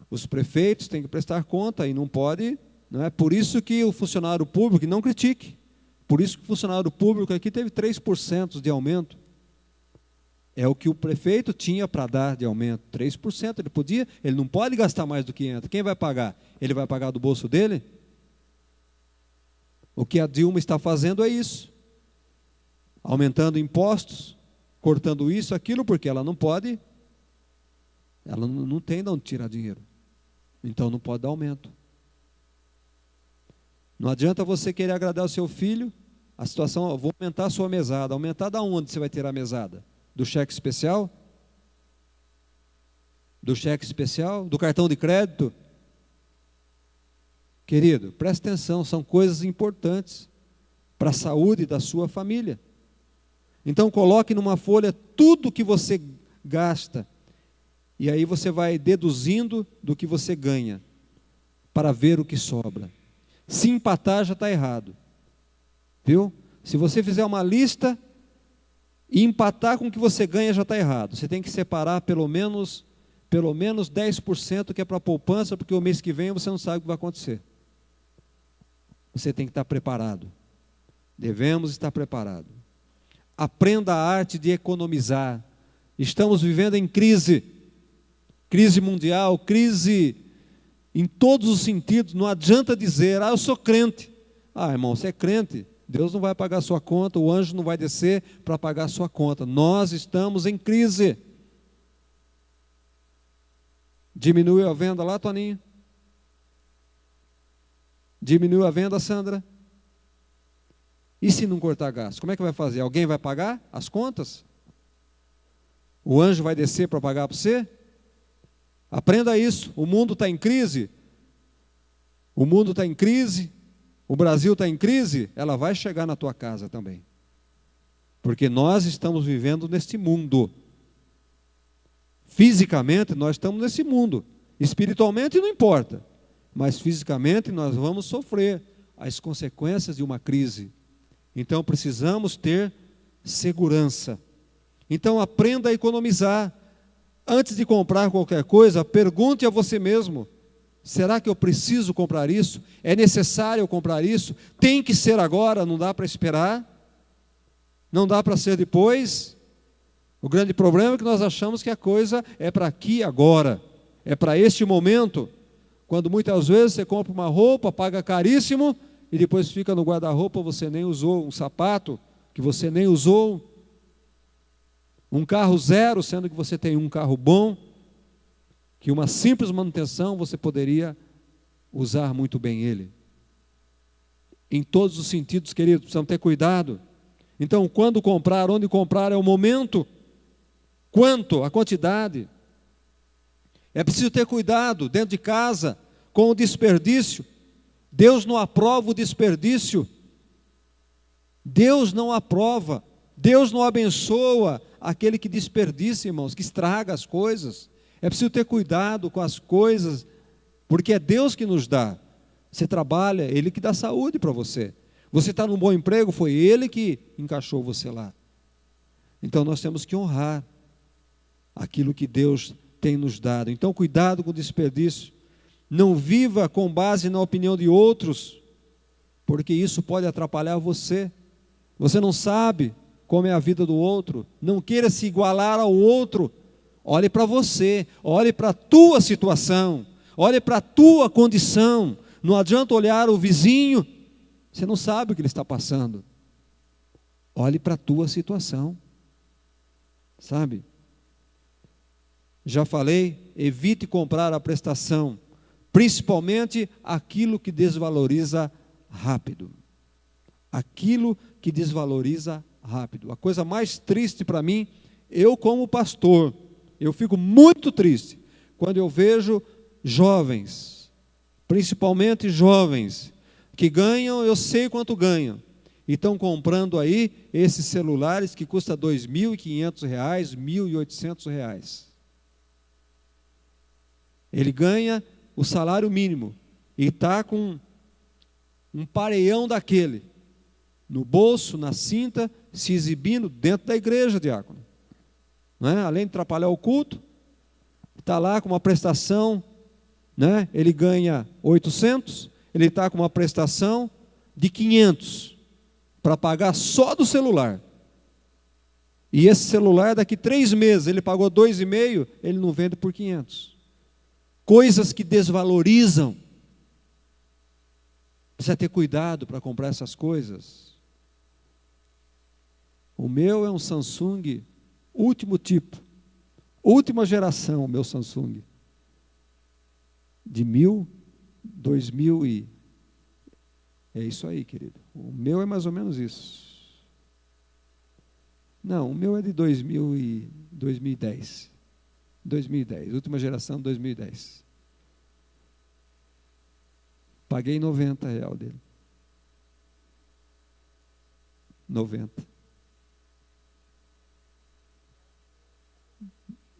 os prefeitos têm que prestar conta e não pode, não é? Por isso que o funcionário público, não critique, por isso que o funcionário público aqui teve 3% de aumento. É o que o prefeito tinha para dar de aumento, 3%. Ele não pode gastar mais do que entra. Quem vai pagar? Ele vai pagar do bolso dele? O que a Dilma está fazendo é isso. Aumentando impostos, cortando isso, aquilo, porque ela não pode, ela não tem de onde tirar dinheiro. Então não pode dar aumento. Não adianta você querer agradar o seu filho, a situação, vou aumentar a sua mesada. Aumentar da onde você vai ter a mesada? Do cheque especial? Do cheque especial? Do cartão de crédito? Querido, preste atenção, são coisas importantes para a saúde da sua família. Então coloque numa folha tudo que você gasta, e aí você vai deduzindo do que você ganha, para ver o que sobra. Se empatar já está errado, viu? Se você fizer uma lista e empatar com o que você ganha já está errado. Você tem que separar pelo menos 10% que é para poupança, porque o mês que vem você não sabe o que vai acontecer. Você tem que estar preparado. Devemos estar preparados. Aprenda a arte de economizar. Estamos vivendo em crise. Crise mundial, crise em todos os sentidos. Não adianta dizer, eu sou crente. Irmão, você é crente. Deus não vai pagar a sua conta, o anjo não vai descer para pagar a sua conta. Nós estamos em crise. Diminuiu a venda lá, Toninho? Diminuiu a venda, Sandra? E se não cortar gasto? Como é que vai fazer? Alguém vai pagar as contas? O anjo vai descer para pagar para você? Aprenda isso. O mundo está em crise. O mundo está em crise. O Brasil está em crise. Ela vai chegar na tua casa também. Porque nós estamos vivendo neste mundo. Fisicamente nós estamos nesse mundo. Espiritualmente não importa. Mas fisicamente nós vamos sofrer as consequências de uma crise. Então precisamos ter segurança. Então aprenda a economizar. Antes de comprar qualquer coisa, pergunte a você mesmo: será que eu preciso comprar isso? É necessário eu comprar isso? Tem que ser agora, não dá para esperar? Não dá para ser depois? O grande problema é que nós achamos que a coisa é para aqui agora, é para este momento, quando muitas vezes você compra uma roupa, paga caríssimo, e depois fica no guarda-roupa, você nem usou, um sapato que você nem usou, um carro zero, sendo que você tem um carro bom, que uma simples manutenção você poderia usar muito bem ele. Em todos os sentidos, queridos, precisamos ter cuidado. Então, quando comprar, onde comprar é o momento. Quanto? A quantidade. É preciso ter cuidado dentro de casa com o desperdício. Deus não aprova o desperdício. Deus não aprova. Deus não abençoa aquele que desperdiça, irmãos, que estraga as coisas. É preciso ter cuidado com as coisas, porque é Deus que nos dá. Você trabalha, Ele que dá saúde para você. Você está num bom emprego, foi Ele que encaixou você lá. Então nós temos que honrar aquilo que Deus tem nos dado. Então cuidado com o desperdício. Não viva com base na opinião de outros, porque isso pode atrapalhar você. Você não sabe como é a vida do outro. Não queira se igualar ao outro. Olhe para você, olhe para a tua situação, olhe para a tua condição. Não adianta olhar o vizinho, você não sabe o que ele está passando. Olhe para a tua situação, sabe? Já falei, evite comprar a prestação, principalmente aquilo que desvaloriza rápido. Aquilo que desvaloriza rápido. A coisa mais triste para mim, eu como pastor, eu fico muito triste quando eu vejo jovens, principalmente jovens, que ganham, eu sei quanto ganham, e estão comprando aí esses celulares que custam R$2.500, R$1.800. Ele ganha o salário mínimo e está com um pareião daquele, no bolso, na cinta, se exibindo dentro da igreja, diácono. Não é? Além de atrapalhar o culto, está lá com uma prestação, né? Ele ganha 800, ele está com uma prestação de 500, para pagar só do celular. E esse celular, daqui 3 meses, ele pagou 2,5, ele não vende por 500. Coisas que desvalorizam. Precisa ter cuidado para comprar essas coisas. O meu é um Samsung último tipo, última geração, o meu Samsung. De 2000 e... É isso aí, querido. O meu é mais ou menos isso. Não, o meu é de 2010. 2010, última geração, 2010. Paguei R$90 dele. 90.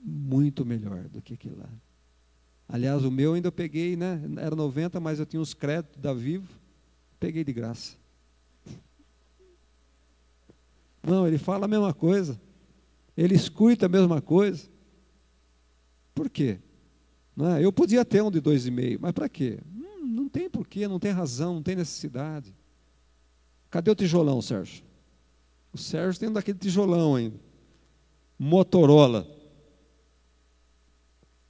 Muito melhor do que aquele lá. Aliás, o meu ainda eu peguei, né? Era 90, mas eu tinha uns créditos da Vivo. Peguei de graça. Não, ele fala a mesma coisa. Ele escuta a mesma coisa. Por quê? Não é? Eu podia ter um de 2,5, mas para quê? Não tem porquê, não tem razão, não tem necessidade. Cadê o tijolão, Sérgio? O Sérgio tem um daquele tijolão ainda. Motorola.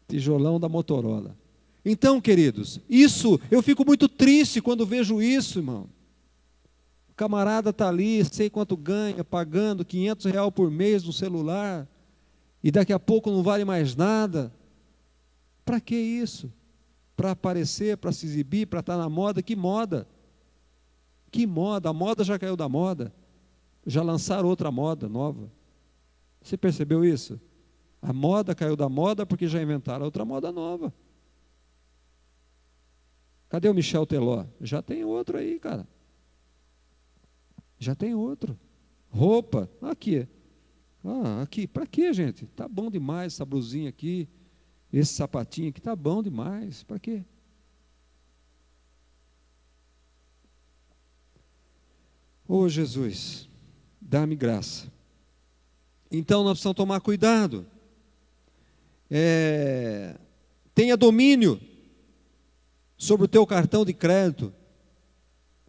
Tijolão da Motorola. Então, queridos, isso, eu fico muito triste quando vejo isso, irmão. O camarada está ali, sei quanto ganha, pagando R$500 por mês no celular, e daqui a pouco não vale mais nada. Para que isso? Para aparecer, para se exibir, para estar na moda? Que moda? Que moda? A moda já caiu da moda. Já lançaram outra moda nova. Você percebeu isso? A moda caiu da moda porque já inventaram outra moda nova. Cadê o Michel Teló? Já tem outro aí, cara. Já tem outro. Roupa, aqui. Aqui, para quê, gente? Tá bom demais essa blusinha aqui, esse sapatinho aqui, tá bom demais. Para quê? Ô Jesus, dá-me graça Então nós precisamos tomar cuidado. Tenha domínio sobre o teu cartão de crédito,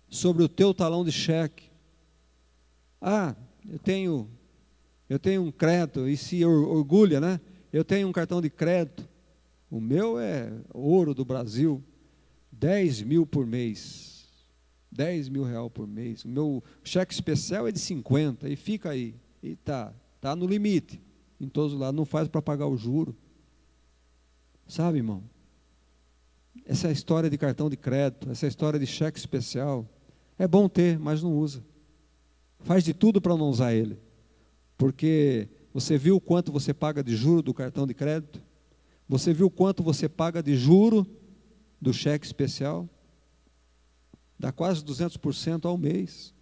sobre o teu talão de cheque. Eu tenho um crédito, e se orgulha, né? Eu tenho um cartão de crédito, o meu é ouro do Brasil, 10 mil por mês, 10 mil reais por mês. O meu cheque especial é de 50, e fica aí, e tá no limite, em todos os lados, não faz para pagar o juro. Sabe, irmão? Essa história de cartão de crédito, essa história de cheque especial, é bom ter, mas não usa. Faz de tudo para não usar ele. Porque você viu quanto você paga de juro do cartão de crédito? Você viu quanto você paga de juro do cheque especial? Dá quase 200% ao mês.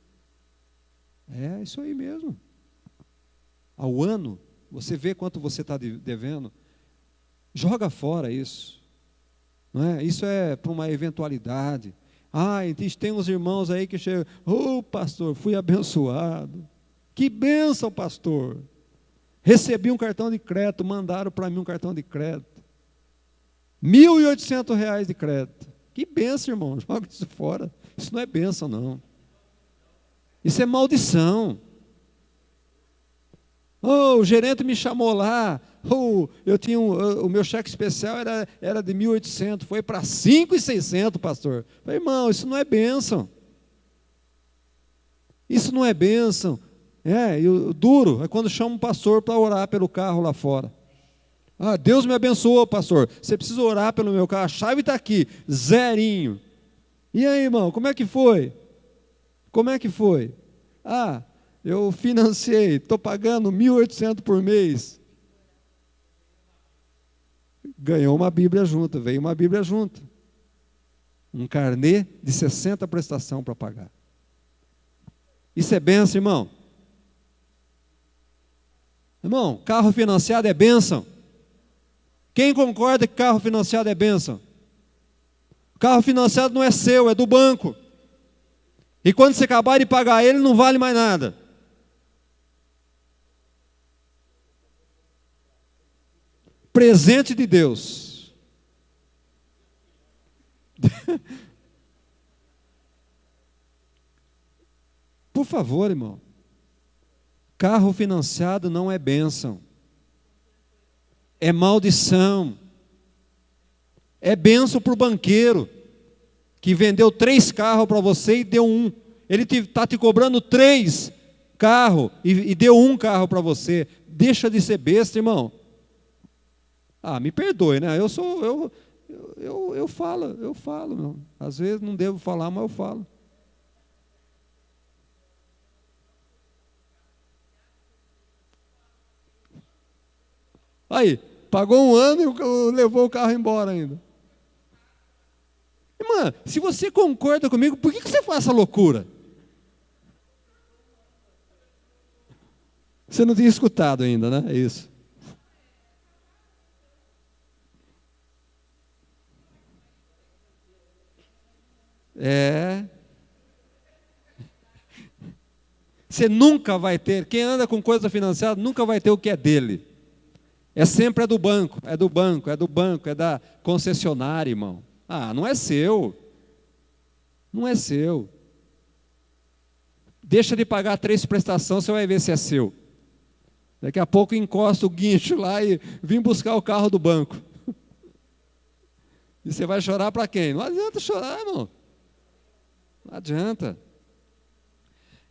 É isso aí mesmo. Ao ano, você vê quanto você está devendo. Joga fora isso. Não é? Isso é para uma eventualidade. Tem uns irmãos aí que chegam, pastor, fui abençoado. Que bênção, pastor. Recebi um cartão de crédito, mandaram para mim um cartão de crédito. R$ 1.800 de crédito. Que bênção, irmão, joga isso fora. Isso não é bênção, não. Isso é maldição. O gerente me chamou lá, eu tinha o meu cheque especial era de 1.800, foi para 5.600, pastor. Falei, irmão, isso não é bênção. Isso não é bênção. E o duro é quando chama um pastor para orar pelo carro lá fora. Deus me abençoou, pastor. Você precisa orar pelo meu carro, a chave está aqui, zerinho. E aí, irmão, como é que foi? Como é que foi? Eu financiei, estou pagando 1.800 por mês. Ganhou uma Bíblia junto, veio uma Bíblia junto. Um carnê de 60 prestação para pagar. Isso é bênção, irmão. Irmão, carro financiado é bênção. Quem concorda que carro financiado é bênção? Carro financiado não é seu, é do banco. E quando você acabar de pagar ele, não vale mais nada. Presente de Deus. Por favor, irmão. Carro financiado não é bênção. É maldição. É bênção para o banqueiro que vendeu 3 carros para você e deu 1. Ele está te cobrando 3 carros e deu 1 carro para você. Deixa de ser besta, irmão. Me perdoe, né? Eu falo, meu. Às vezes não devo falar, mas eu falo. Aí, pagou 1 ano e levou o carro embora ainda. Irmã, se você concorda comigo, por que você faz essa loucura? Você não tinha escutado ainda, né? É isso. Você nunca vai ter, quem anda com coisa financiada, nunca vai ter o que é dele. Sempre do banco, é do banco, é da concessionária, irmão. Não é seu. Não é seu. Deixa de pagar 3 prestações, você vai ver se é seu. Daqui a pouco encosta o guincho lá e vim buscar o carro do banco. E você vai chorar para quem? Não adianta chorar, irmão. Não adianta.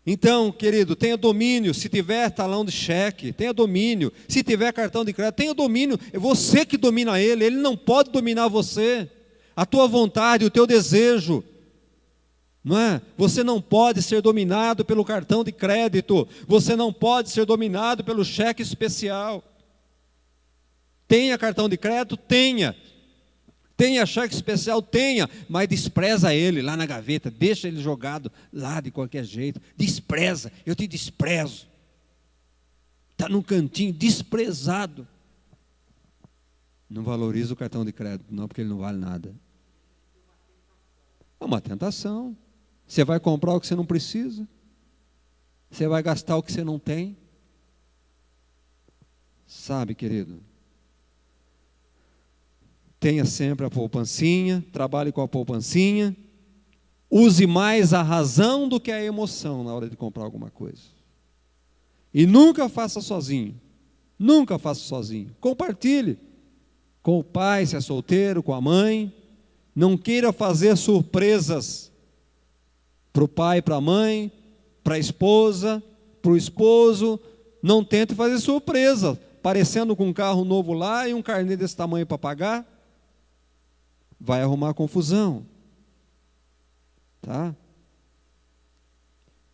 Então, querido, tenha domínio. Se tiver talão de cheque, tenha domínio. Se tiver cartão de crédito, tenha domínio. É você que domina ele não pode dominar você. A tua vontade, o teu desejo. Não é? Você não pode ser dominado pelo cartão de crédito. Você não pode ser dominado pelo cheque especial. Tenha cartão de crédito? Tenha. Tenha cheque especial? Tenha, mas despreza ele lá na gaveta, deixa ele jogado lá de qualquer jeito, despreza, eu te desprezo, está num cantinho, desprezado. Não valoriza o cartão de crédito, não, porque ele não vale nada. É uma tentação. Você vai comprar o que você não precisa, você vai gastar o que você não tem. Sabe, querido? Tenha sempre a poupancinha, trabalhe com a poupancinha, use mais a razão do que a emoção na hora de comprar alguma coisa. E nunca faça sozinho, nunca faça sozinho. Compartilhe com o pai, se é solteiro, com a mãe. Não queira fazer surpresas para o pai, para a mãe, para a esposa, para o esposo. Não tente fazer surpresa, parecendo com um carro novo lá e um carnê desse tamanho para pagar. Vai arrumar confusão. Tá?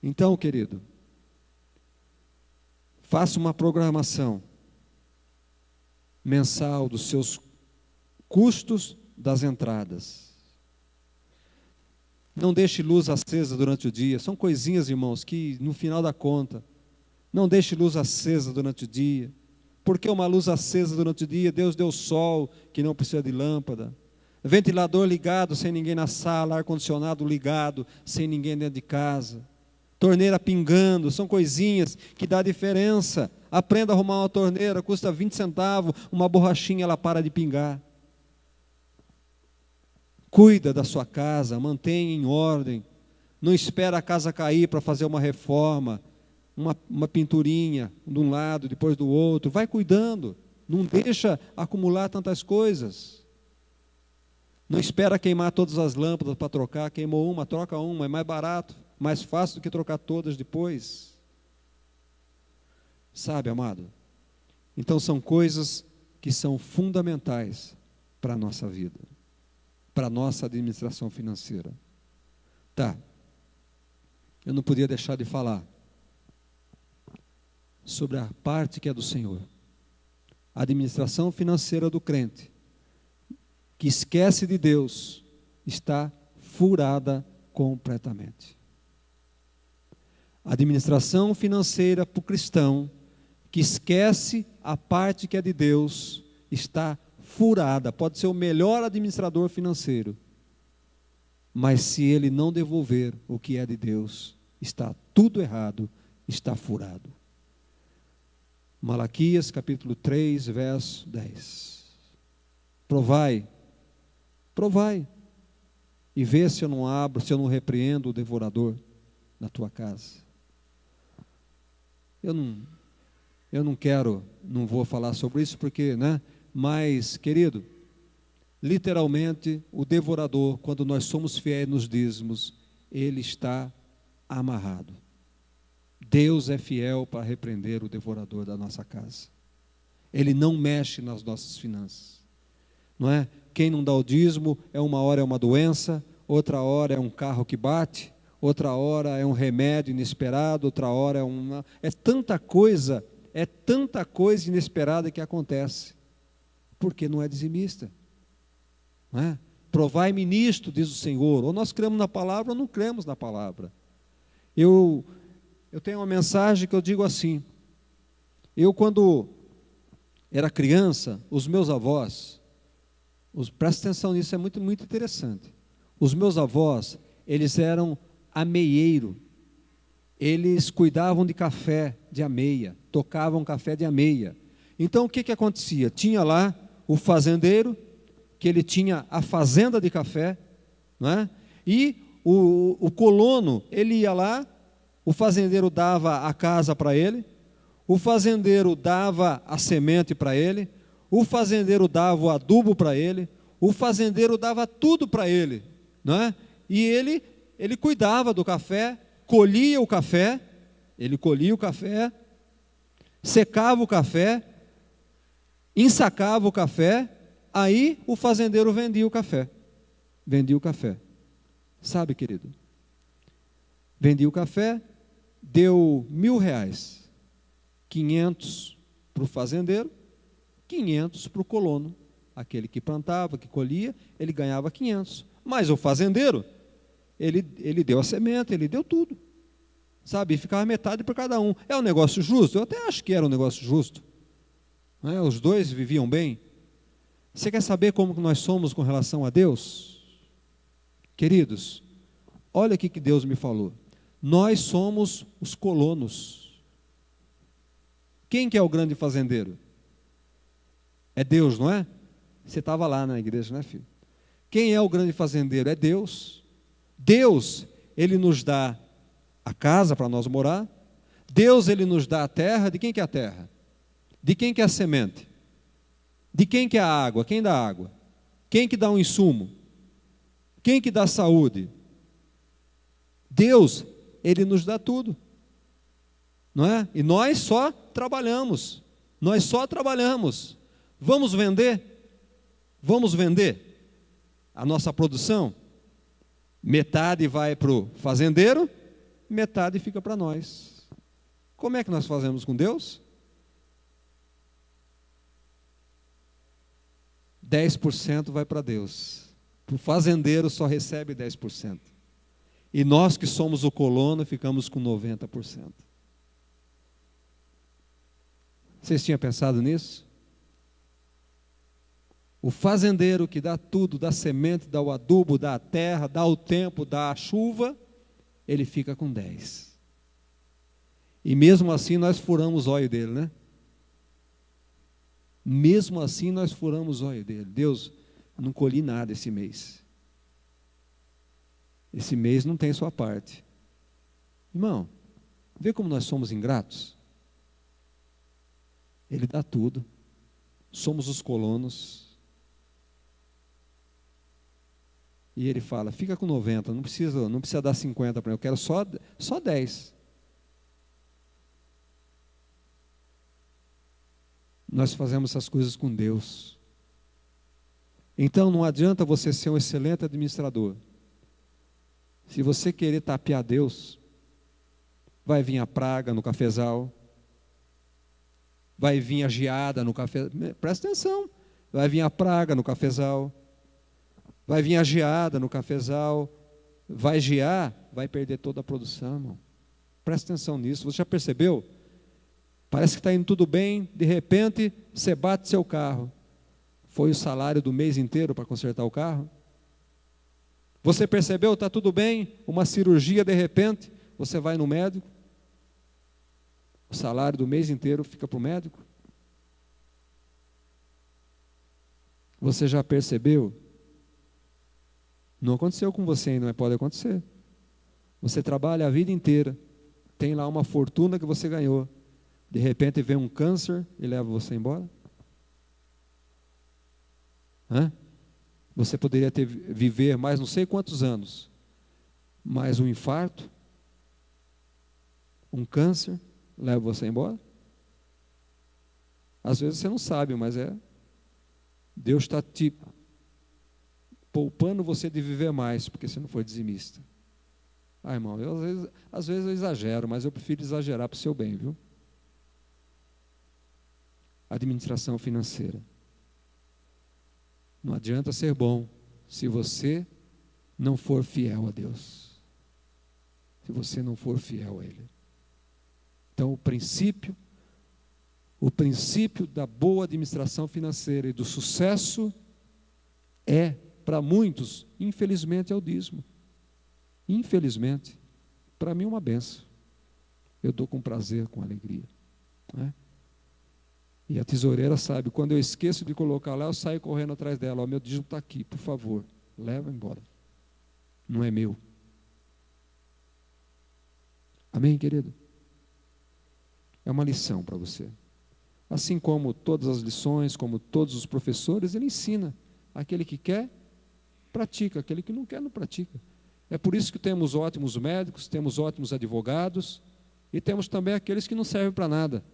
Então, querido, faça uma programação mensal dos seus custos das entradas. Não deixe luz acesa durante o dia. São coisinhas, irmãos, que no final da conta, não deixe luz acesa durante o dia. Por que uma luz acesa durante o dia? Deus deu sol, que não precisa de lâmpada. Ventilador ligado sem ninguém na sala, ar-condicionado ligado sem ninguém dentro de casa. Torneira pingando, são coisinhas que dá diferença. Aprenda a arrumar uma torneira, custa 20 centavos, uma borrachinha ela para de pingar. Cuida da sua casa, mantenha em ordem. Não espera a casa cair para fazer uma reforma, uma pinturinha de um lado, depois do outro. Vai cuidando, não deixa acumular tantas coisas. Não espera queimar todas as lâmpadas para trocar. Queimou uma, troca uma, é mais barato, mais fácil do que trocar todas depois. Sabe, amado? Então são coisas que são fundamentais para a nossa vida, para a nossa administração financeira. Tá. Eu não podia deixar de falar sobre a parte que é do Senhor. A administração financeira do crente, que esquece de Deus, está furada completamente. A administração financeira para o cristão, que esquece a parte que é de Deus, está furada. Pode ser o melhor administrador financeiro, mas se ele não devolver o que é de Deus, está tudo errado, está furado. Malaquias capítulo 3, verso 10. Provai, e vê se eu não abro, se eu não repreendo o devorador na tua casa. Eu não vou falar sobre isso porque, né? Mas, querido, literalmente, o devorador, quando nós somos fiéis nos dízimos, ele está amarrado. Deus é fiel para repreender o devorador da nossa casa. Ele não mexe nas nossas finanças. Não é? Quem não dá o dízimo, uma hora é uma doença, outra hora é um carro que bate, outra hora é um remédio inesperado, outra hora é tanta coisa inesperada que acontece, porque não é dizimista. Não é? Provai-me nisto, diz o Senhor. Ou nós cremos na palavra ou não cremos na palavra. Eu tenho uma mensagem que eu digo assim. Eu, quando era criança, os meus avós, presta atenção nisso, é muito, muito interessante. Os meus avós, eles eram ameieiro. Eles cuidavam de café de ameia, tocavam café de ameia. Então, o que acontecia? Tinha lá o fazendeiro, que ele tinha a fazenda de café, né? E o colono, ele ia lá, o fazendeiro dava a casa para ele, o fazendeiro dava a semente para ele, o fazendeiro dava o adubo para ele, o fazendeiro dava tudo para ele, né? E ele cuidava do café, colhia o café, secava o café, ensacava o café, aí o fazendeiro vendia o café. Sabe, querido? Vendia o café, deu R$1.000, 500 para o fazendeiro, 500 para o colono. Aquele que plantava, que colhia, ele ganhava 500. Mas o fazendeiro, ele deu a semente, ele deu tudo. Sabe, e ficava metade para cada um. É um negócio justo? Eu até acho que era um negócio justo. Né? Os dois viviam bem. Você quer saber como nós somos com relação a Deus? Queridos, olha o que Deus me falou. Nós somos os colonos. Quem que é o grande fazendeiro? É Deus, não é? Você estava lá na igreja, né, filho? Quem é o grande fazendeiro? É Deus. Deus, Ele nos dá a casa para nós morar. Deus, Ele nos dá a terra. De quem que é a terra? De quem que é a semente? De quem que é a água? Quem dá água? Quem que dá um insumo? Quem que dá saúde? Deus, Ele nos dá tudo. Não é? E nós só trabalhamos. Nós só trabalhamos. Vamos vender? Vamos vender a nossa produção? Metade vai para o fazendeiro, metade fica para nós. Como é que nós fazemos com Deus? 10% vai para Deus. O fazendeiro só recebe 10%. E nós que somos o colono ficamos com 90%. Vocês tinham pensado nisso? O fazendeiro que dá tudo, dá semente, dá o adubo, dá a terra, dá o tempo, dá a chuva, ele fica com 10. E mesmo assim nós furamos o olho dele, né? Mesmo assim nós furamos o olho dele. Deus, não colhi nada esse mês. Esse mês não tem sua parte. Irmão, vê como nós somos ingratos? Ele dá tudo. Somos os colonos. E ele fala, fica com 90, não precisa dar 50 para mim, eu quero só 10. Nós fazemos essas coisas com Deus. Então não adianta você ser um excelente administrador. Se você querer tapear Deus, vai vir a praga no cafezal, vai vir a geada no cafezal, presta atenção, vai vir a praga no cafezal, vai vir a geada no cafezal, vai gear, vai perder toda a produção, irmão. Presta atenção nisso, você já percebeu? Parece que está indo tudo bem, de repente, você bate seu carro. Foi o salário do mês inteiro para consertar o carro? Você percebeu, está tudo bem, uma cirurgia, de repente, você vai no médico, o salário do mês inteiro fica para o médico? Você já percebeu? Não aconteceu com você ainda, mas pode acontecer. Você trabalha a vida inteira, tem lá uma fortuna que você ganhou, de repente vem um câncer e leva você embora? Você poderia viver mais não sei quantos anos, mas um infarto, um câncer, leva você embora? Às vezes você não sabe, mas Deus está te poupando você de viver mais, porque você não foi dizimista. Irmão, às vezes eu exagero, mas eu prefiro exagerar para o seu bem, viu? Administração financeira. Não adianta ser bom se você não for fiel a Deus. Se você não for fiel a Ele. Então, o princípio da boa administração financeira e do sucesso para muitos, infelizmente, é o dízimo. Infelizmente, para mim é uma benção. Eu dou com prazer, com alegria. Né? E a tesoureira sabe, quando eu esqueço de colocar lá, eu saio correndo atrás dela. Meu dízimo está aqui, por favor, leva embora. Não é meu. Amém, querido? É uma lição para você. Assim como todas as lições, como todos os professores, ele ensina. Aquele que quer, pratica. Aquele que não quer, não pratica. É por isso que temos ótimos médicos, temos ótimos advogados, e temos também aqueles que não servem para nada.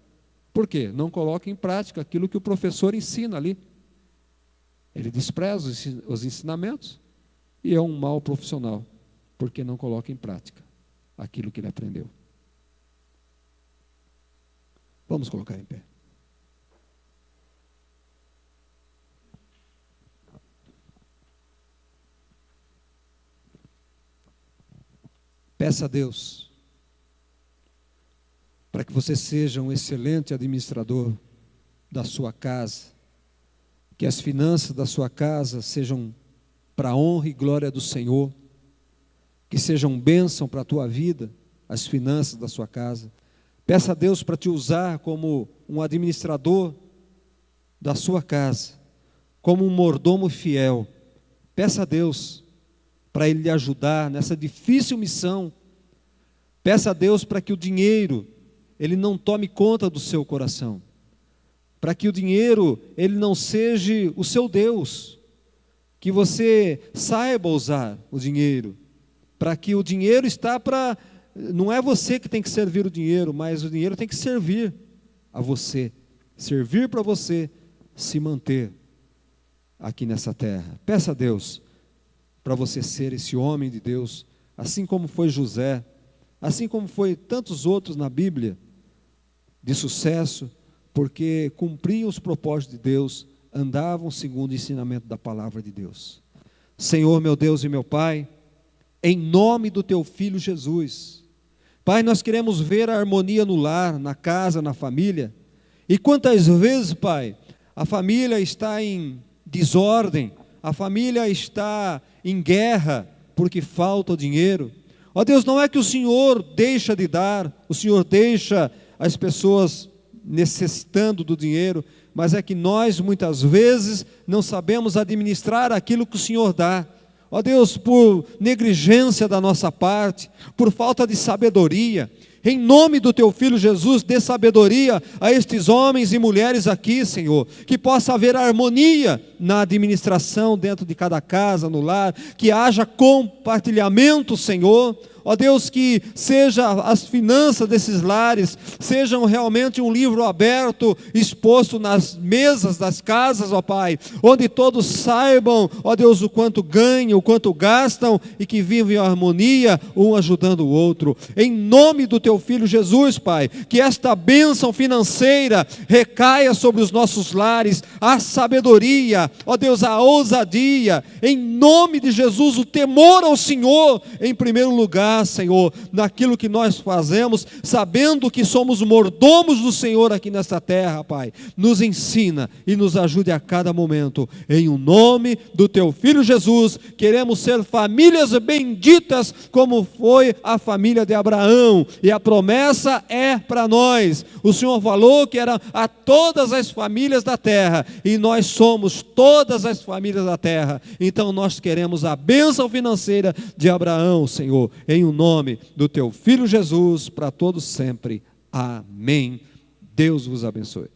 Por quê? Não coloca em prática aquilo que o professor ensina ali. Ele despreza os ensinamentos e é um mau profissional, porque não coloca em prática aquilo que ele aprendeu. Vamos colocar em pé. Peça a Deus para que você seja um excelente administrador da sua casa, que as finanças da sua casa sejam para a honra e glória do Senhor, que sejam bênção para a tua vida, as finanças da sua casa. Peça a Deus para te usar como um administrador da sua casa, como um mordomo fiel. Peça a Deus para Ele lhe ajudar nessa difícil missão. Peça a Deus para que o dinheiro, ele não tome conta do seu coração. Para que o dinheiro, ele não seja o seu Deus. Que você saiba usar o dinheiro. Para que o dinheiro está para... Não é você que tem que servir o dinheiro, mas o dinheiro tem que servir a você. Servir para você se manter aqui nessa terra. Peça a Deus para você ser esse homem de Deus, assim como foi José, assim como foi tantos outros na Bíblia, de sucesso, porque cumpriam os propósitos de Deus, andavam segundo o ensinamento da palavra de Deus. Senhor, meu Deus e meu Pai, em nome do Teu Filho Jesus, Pai, nós queremos ver a harmonia no lar, na casa, na família. E quantas vezes, Pai, a família está em desordem, a família está em guerra, porque falta o dinheiro. Ó Deus, não é que o Senhor deixa de dar, o Senhor deixa as pessoas necessitando do dinheiro, mas é que nós muitas vezes não sabemos administrar aquilo que o Senhor dá. Ó Deus, por negligência da nossa parte, por falta de sabedoria, em nome do Teu Filho Jesus, dê sabedoria a estes homens e mulheres aqui, Senhor, que possa haver harmonia na administração dentro de cada casa, no lar, que haja compartilhamento, Senhor. Ó Deus, que seja as finanças desses lares, sejam realmente um livro aberto, exposto nas mesas das casas, ó Pai, onde todos saibam, ó Deus, o quanto ganham, o quanto gastam, e que vivem em harmonia, um ajudando o outro. Em nome do Teu Filho Jesus, Pai, que esta bênção financeira recaia sobre os nossos lares, a sabedoria, ó Deus, a ousadia, em nome de Jesus, o temor ao Senhor, em primeiro lugar, Senhor, naquilo que nós fazemos, sabendo que somos mordomos do Senhor aqui nesta terra, Pai. Nos ensina e nos ajude a cada momento, em o nome do Teu Filho Jesus. Queremos ser famílias benditas, como foi a família de Abraão, e a promessa é para nós. O Senhor falou que era a todas as famílias da terra, e nós somos todas as famílias da terra. Então nós queremos a bênção financeira de Abraão, Senhor, em o nome do Teu Filho Jesus, para todos sempre. Amém. Deus vos abençoe.